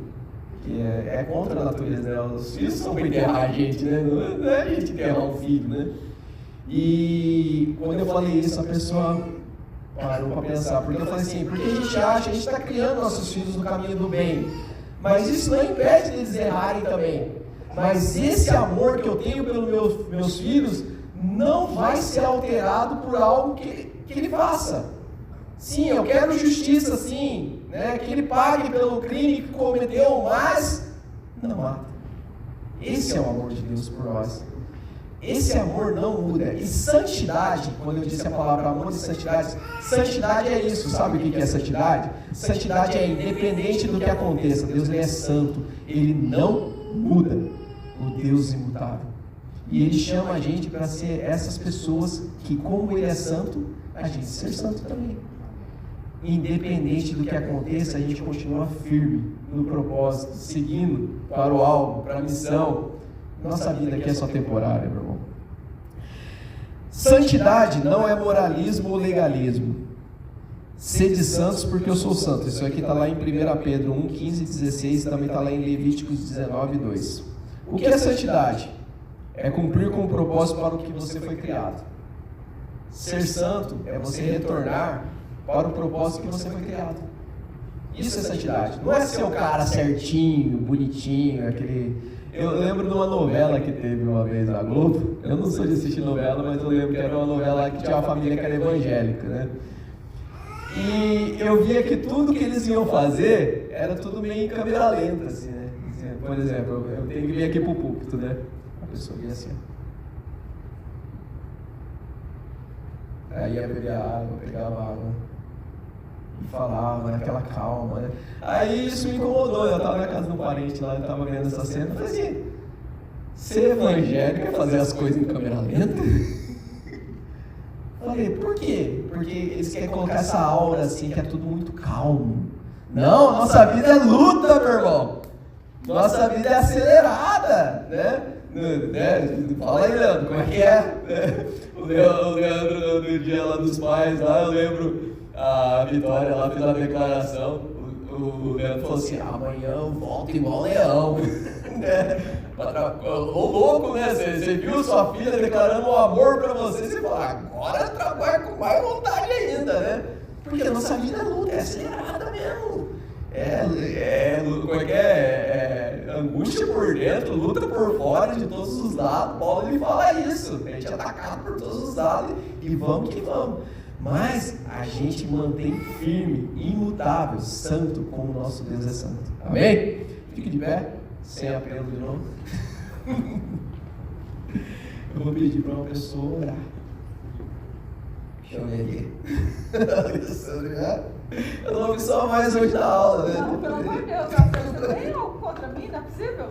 Que é contra a natureza, né? Os filhos são para enterrar a gente, né? Não é a gente enterrar um filho, né? E quando eu falei isso, a pessoa parou para pensar, porque eu falei assim, porque a gente está criando nossos filhos no caminho do bem, mas isso não impede deles errarem também. Mas esse amor que eu tenho pelos meus filhos não vai ser alterado por algo que ele faça. Sim, eu quero justiça, sim, né? Que ele pague pelo crime que cometeu, mas não mata. Esse é o amor de Deus por nós. Esse amor não muda. E santidade, quando eu disse a palavra amor e santidade é isso. Sabe o que é santidade? Santidade é independente do que aconteça. Deus ele é santo. Ele não muda. O Deus imutável. E Ele chama a gente para ser essas pessoas que, como Ele é santo, a gente ser santo também. Independente do que aconteça, a gente continua firme no propósito, seguindo para o alvo, para a missão. Nossa vida aqui é só temporária, meu irmão. Santidade não é moralismo ou legalismo. Sede santos porque eu sou santo. Isso aqui está lá em 1 Pedro 1, 15 e 16, e também está lá em Levíticos 19, 2. O que é santidade? É cumprir com o propósito para o que você foi criado. Ser santo é você retornar para o propósito que você foi criado. Isso é santidade. Não é ser o cara certinho, bonitinho, aquele... Eu lembro de uma novela que teve uma vez na Globo. Eu não sou de assistir novela, mas eu lembro que era uma novela que tinha uma família que era evangélica, né? E eu via que tudo que eles iam fazer era tudo meio em câmera lenta, assim, né? Por exemplo, eu tenho que vir aqui pro púlpito, né? A pessoa via assim. Aí ia beber água, pegava água e falava naquela calma, né? Aí isso me incomodou. Eu estava na casa de um parente lá, eu estava vendo essa cena, eu falei assim, ser evangélico é fazer as coisas em câmera lenta? Falei, por quê? Porque eles querem colocar essa aura assim, que é tudo muito calmo. Não, nossa vida é luta, meu irmão. Nossa vida é acelerada, né? Fala aí, Leandro, como é que é? O Leandro, no dia lá dos pais, lá, eu lembro, a Vitória lá fez a declaração, o Leandro falou assim, amanhã eu volto igual leão. Ô louco, né? Você viu sua filha declarando um amor pra você, você fala, agora trabalha com mais vontade ainda, né? Porque a nossa vida é luta, é acelerada mesmo. Angústia por dentro, luta por fora, de todos os lados. Paulo ele fala isso, a gente é atacado por todos os lados e vamos que vamos. Mas a gente mantém firme, imutável, santo, como o nosso Deus é santo. Amém? Fique de pé, sem apelo de novo. Eu vou pedir para uma pessoa orar. Deixa eu ver aqui. Eu não ouvi só mais hoje da aula, né? Não, pelo amor de Deus, você tem algo contra mim? Não é possível?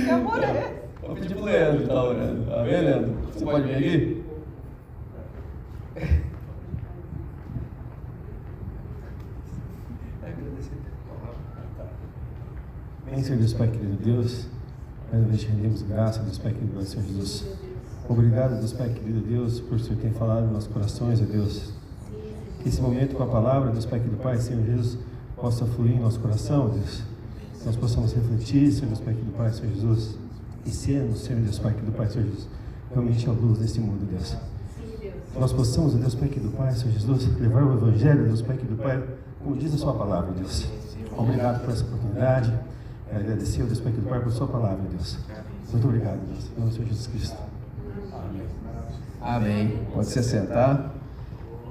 Que amor é esse? Vou pedir pro Leandro estar orando. Amém, Leandro? Você pode vir aqui? Bem, Senhor Deus, Pai querido Deus, mais uma vez rendemos graça, Deus Pai querido, Senhor Jesus, Obrigado, Deus Pai querido Deus, por o Senhor ter falado nos nossos corações, ó Deus. Que esse momento com a palavra, Deus Pai querido Pai, Senhor Jesus, possa fluir em nosso coração, ó Deus. Que nós possamos refletir, Senhor Deus Pai querido Pai, Senhor Jesus. E sermos, Senhor Deus Pai querido Pai, Senhor Jesus, realmente a luz desse mundo, Deus. Que nós possamos, ó Deus Pai querido Pai, Senhor Jesus, levar o Evangelho, Deus Pai querido Pai, como diz a sua palavra, Deus. Obrigado por essa oportunidade. Agradecer ao Deus Pai querido Pai por sua palavra, Deus. Muito obrigado, Deus. Em nome do Senhor Jesus Cristo. Amém. Pode se sentar.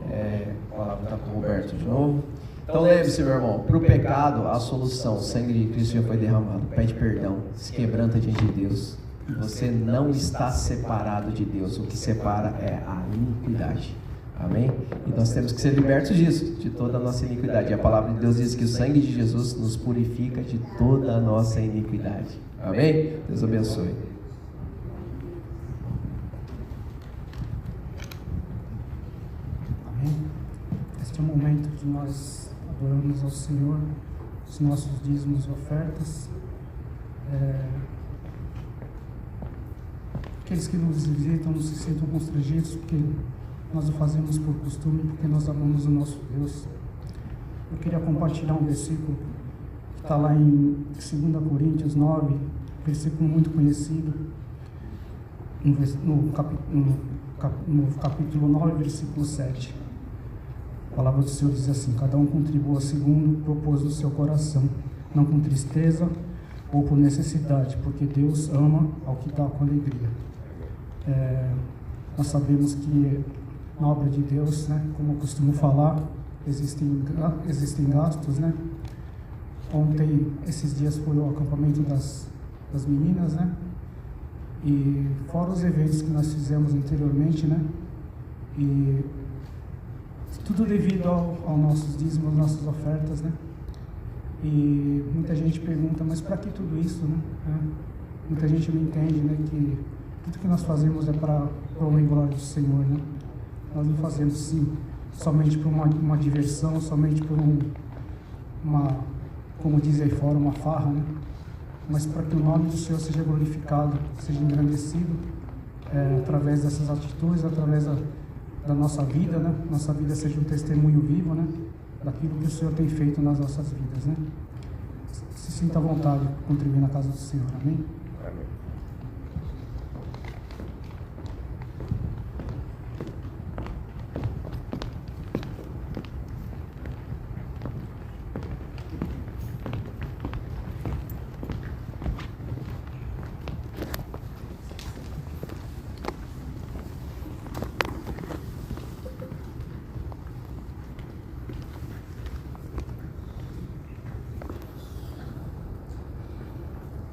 A palavra está com o Roberto de novo. Então lembre-se, meu irmão, para o pecado, a solução, o sangue de Cristo já foi derramado. Pede perdão, se quebranta diante de Deus. Você não está separado de Deus. O que separa é a iniquidade. Amém? E nós temos que ser libertos disso, de toda a nossa iniquidade. E a palavra de Deus diz que o sangue de Jesus nos purifica de toda a nossa iniquidade. Amém? Deus abençoe. Amém? Este é o momento de nós adorarmos ao Senhor, os nossos dízimos e ofertas. Aqueles que nos visitam não se sintam constrangidos, porque nós o fazemos por costume, porque nós amamos o nosso Deus. Eu queria compartilhar um versículo que está lá em 2 Coríntios 9, versículo muito conhecido, no capítulo 9, versículo 7. A palavra do Senhor diz assim: cada um contribua segundo o propósito do seu coração, não com tristeza ou por necessidade, porque Deus ama ao que dá com alegria. Nós sabemos que na obra de Deus, né, como eu costumo falar, existem gastos, né? Ontem, esses dias, foi o acampamento das meninas, né? E fora os eventos que nós fizemos anteriormente, né? E tudo devido aos nossos dízimos, nossas ofertas, né? E muita gente pergunta, mas para que tudo isso, né? Muita gente não entende, né, que tudo que nós fazemos é para a honra e glória do Senhor, né? Nós não fazemos, sim, somente por uma diversão, somente por como diz aí fora, uma farra, né? Mas para que o nome do Senhor seja glorificado, seja engrandecido, através dessas atitudes, através da nossa vida, né? Nossa vida seja um testemunho vivo, né? Daquilo que o Senhor tem feito nas nossas vidas, né? Se sinta à vontade de contribuir na casa do Senhor, amém? Amém.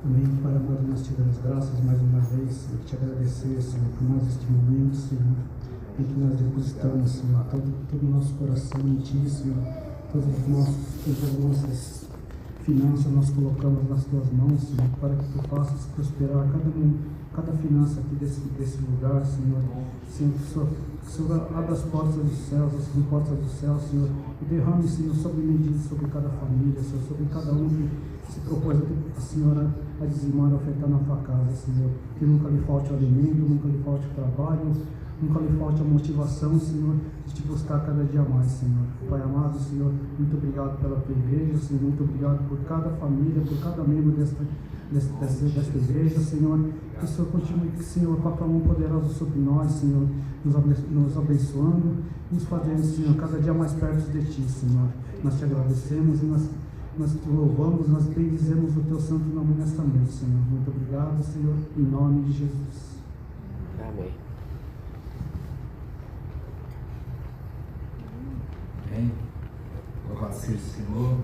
Amém. Pai amado, nós te damos graças mais uma vez e te agradecer, Senhor, por mais este momento, Senhor, em que nós depositamos, Senhor, todo o nosso coração em Ti, Senhor, todas as nossas finanças nós colocamos nas Tuas mãos, Senhor, para que Tu faças prosperar cada finança aqui desse lugar, Senhor. Senhor, que o Senhor abra as portas dos céus, as comportas do céu, Senhor, e derrame, Senhor, sobre medida, sobre cada família, Senhor, sobre cada um que se propôs a Senhora a dizimar, a ofertar na tua casa, Senhor. Que nunca lhe falte o alimento, nunca lhe falte o trabalho, nunca lhe falte a motivação, Senhor, de te buscar cada dia mais, Senhor. Pai amado, Senhor, muito obrigado pela tua igreja, Senhor, muito obrigado por cada família, por cada membro desta igreja, Senhor. Que o Senhor continue, Senhor, com a tua mão poderosa sobre nós, Senhor, nos abençoando, nos fazendo, Senhor, cada dia mais perto de Ti, Senhor. Nós te agradecemos e nós te louvamos, nós bendizemos o Teu santo nome nesta noite, Senhor. Muito obrigado, Senhor, em nome de Jesus. Amém. Amém. Louvado seja o Senhor.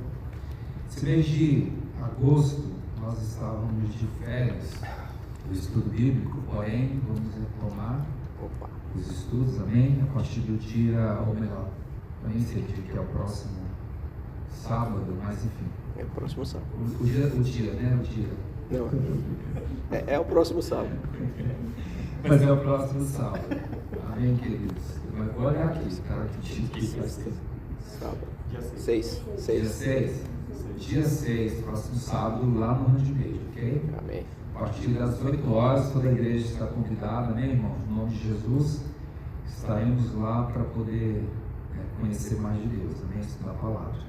Esse mês de agosto, nós estávamos de férias do estudo bíblico, porém, vamos retomar os estudos, amém? A partir do dia, ou melhor, eu nem sei o dia que é o próximo sábado, mas enfim. É o próximo sábado. O dia, né? O dia. Não, é o próximo sábado. Mas é o próximo sábado. Amém, queridos? Mas olha aqui, cara, que chique. Sábado. Dia 6. Dia 6. dia 6, próximo sábado, lá no Handmade, ok? Amém. A partir das 8 horas, toda a igreja está convidada, amém, irmãos? No nome de Jesus, estaremos lá para poder conhecer mais de Deus, amém? Estudar a palavra.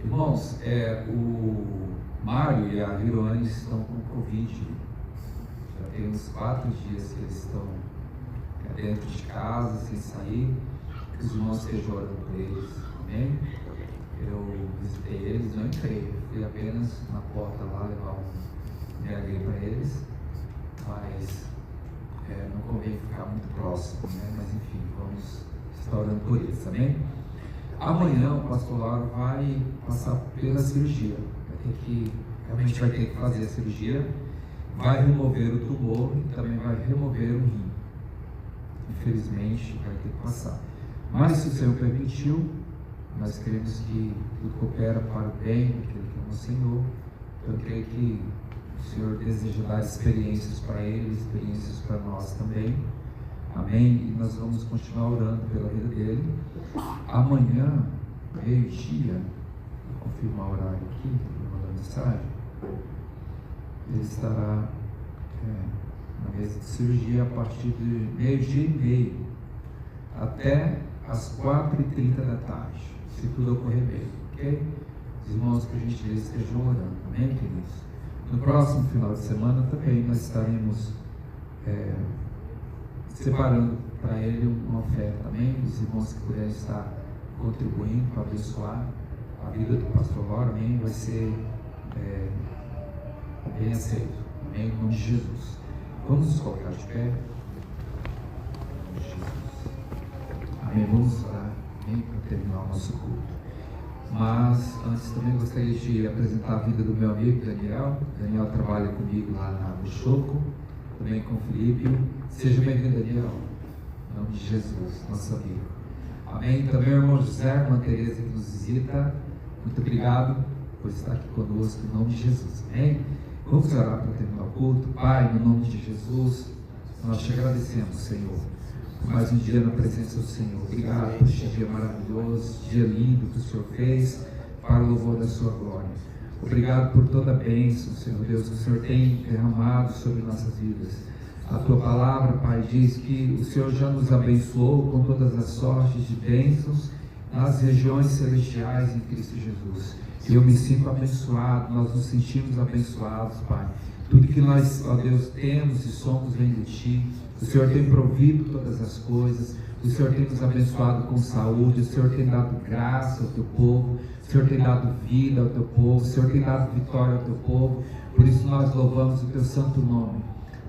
Irmãos, o Mário e a Hiroane estão com Covid. Já tem uns 4 dias que eles estão dentro de casa, sem sair. Que os irmãos estejam orando por eles, amém? Eu visitei eles, não entrei, fui apenas na porta lá levar um DH para eles, mas não convém ficar muito próximo, né? Mas enfim, vamos estar orando por eles, amém? Amanhã o pastor Lauro vai passar pela cirurgia, realmente vai ter que fazer a cirurgia, vai remover o tumor e também vai remover o rim. Infelizmente vai ter que passar, mas se o Senhor permitiu, nós cremos que tudo coopera para o bem daquele que ama o Senhor. Eu creio que o Senhor deseja dar experiências para ele, experiências para nós também. Amém? E nós vamos continuar orando pela vida dele. Amanhã, meio-dia, vou confirmar o horário aqui, vou mandar mensagem. Ele estará na mesa de cirurgia a partir de meio-dia e meio até as 4h30 da tarde, se tudo ocorrer bem, ok? Os irmãos, por gentileza, estejam orando, amém, queridos? No próximo final de semana também nós estaremos separando para ele uma oferta, amém? Os irmãos que puderem estar contribuindo para abençoar a vida do pastor Lauro, amém? Vai ser bem aceito, amém? Em nome de Jesus. Vamos nos colocar de pé. Em nome de Jesus. Amém? Vamos orar, amém? Para terminar o nosso culto. Mas antes também gostaria de apresentar a vida do meu amigo Daniel. Daniel trabalha comigo lá na Buchoco, também com o Felipe. Seja bem-vindo, Daniel. Em nome de Jesus, nosso amigo. Amém. Também o irmão José, a irmã Tereza que nos visita. Muito obrigado por estar aqui conosco, em nome de Jesus. Amém. Vamos orar para terminar o culto. Pai, no nome de Jesus, nós te agradecemos, Senhor, por mais um dia na presença do Senhor. Obrigado por este dia maravilhoso, dia lindo que o Senhor fez para o louvor da sua glória. Obrigado por toda a bênção, Senhor Deus, que o Senhor tem derramado sobre nossas vidas. A tua palavra, Pai, diz que o Senhor já nos abençoou com todas as sortes de bênçãos nas regiões celestiais em Cristo Jesus. E eu me sinto abençoado, nós nos sentimos abençoados, Pai. Tudo que nós, ó Deus, temos e somos vem de Ti. O Senhor tem provido todas as coisas, o Senhor tem nos abençoado com saúde, o Senhor tem dado graça ao Teu povo, o Senhor tem dado vida ao Teu povo, o Senhor tem dado vitória ao Teu povo. Por isso nós louvamos o Teu santo nome.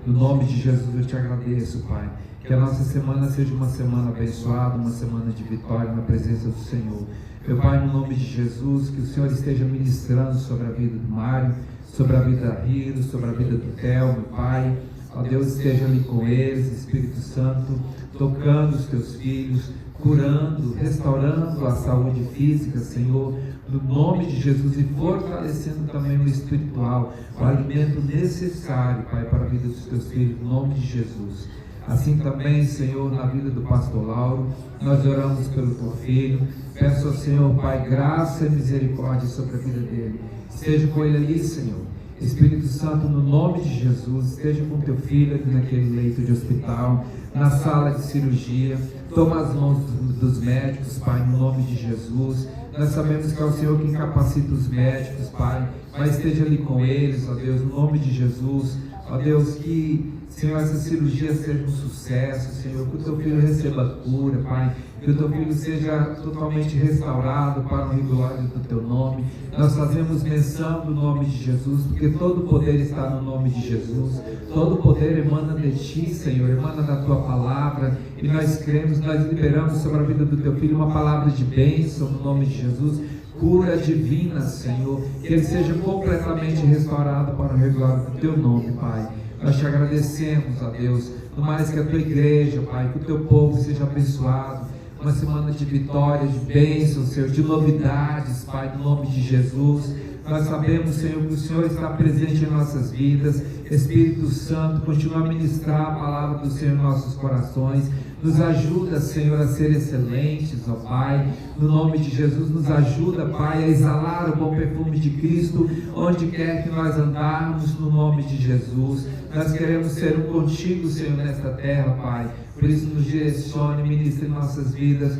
No nome de Jesus eu Te agradeço, Pai. Que a nossa semana seja uma semana abençoada, uma semana de vitória na presença do Senhor. Meu Pai, no nome de Jesus, que o Senhor esteja ministrando sobre a vida do Mário, sobre a vida da Hiro, sobre a vida do Theo, meu Pai. Ó Deus, esteja ali com eles, Espírito Santo, tocando os Teus filhos, curando, restaurando a saúde física, Senhor, no nome de Jesus, e fortalecendo também o espiritual, o alimento necessário, Pai, para a vida dos Teus filhos, no nome de Jesus. Assim também, Senhor, na vida do pastor Lauro, nós oramos pelo Teu filho. Peço ao Senhor, Pai, graça e misericórdia sobre a vida dele. Esteja com ele ali, Senhor. Espírito Santo, no nome de Jesus, esteja com Teu filho aqui naquele leito de hospital, na sala de cirurgia. Toma as mãos dos médicos, Pai, no nome de Jesus. Nós sabemos que é o Senhor quem capacita os médicos, Pai, mas esteja ali com eles, ó Deus, no nome de Jesus. Ó Deus, que, Senhor, essa cirurgia seja um sucesso, Senhor, que o Teu filho receba cura, Pai, que o Teu filho seja totalmente restaurado para o glória do Teu nome. Nós fazemos menção do nome de Jesus, porque todo o poder está no nome de Jesus, todo o poder emana de Ti, Senhor, emana da Tua palavra, e nós cremos, nós liberamos sobre a vida do Teu filho uma palavra de bênção no nome de Jesus, cura divina, Senhor, que ele seja completamente restaurado para o glória do Teu nome, Pai. Nós Te agradecemos, ó Deus, no mais que a Tua igreja, Pai, que o Teu povo seja abençoado, uma semana de vitória, de bênção, Senhor, de novidades, Pai, no nome de Jesus. Nós sabemos, Senhor, que o Senhor está presente em nossas vidas. Espírito Santo, continua a ministrar a palavra do Senhor em nossos corações. Nos ajuda, Senhor, a ser excelentes, ó Pai. No nome de Jesus, nos ajuda, Pai, a exalar o bom perfume de Cristo onde quer que nós andarmos, no nome de Jesus. Nós queremos ser um contigo, Senhor, nesta terra, Pai. Por isso, nos direcione, ministre em nossas vidas.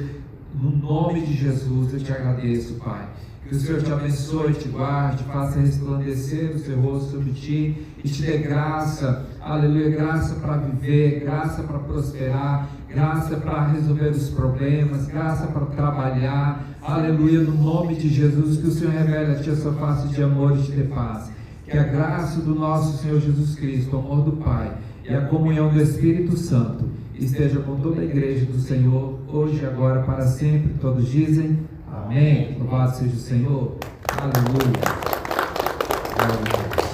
No nome de Jesus, eu te agradeço, Pai. Que o Senhor te abençoe, te guarde, faça resplandecer o seu rosto sobre ti e te dê graça, aleluia, graça para viver, graça para prosperar, graça para resolver os problemas, graça para trabalhar, aleluia, no nome de Jesus. Que o Senhor revele a ti a sua face de amor e te dê paz. Que a graça do nosso Senhor Jesus Cristo, o amor do Pai e a comunhão do Espírito Santo esteja com toda a igreja do Senhor, hoje e agora, para sempre. Todos dizem amém. Louvado seja o Senhor. Aleluia. Glória a Deus.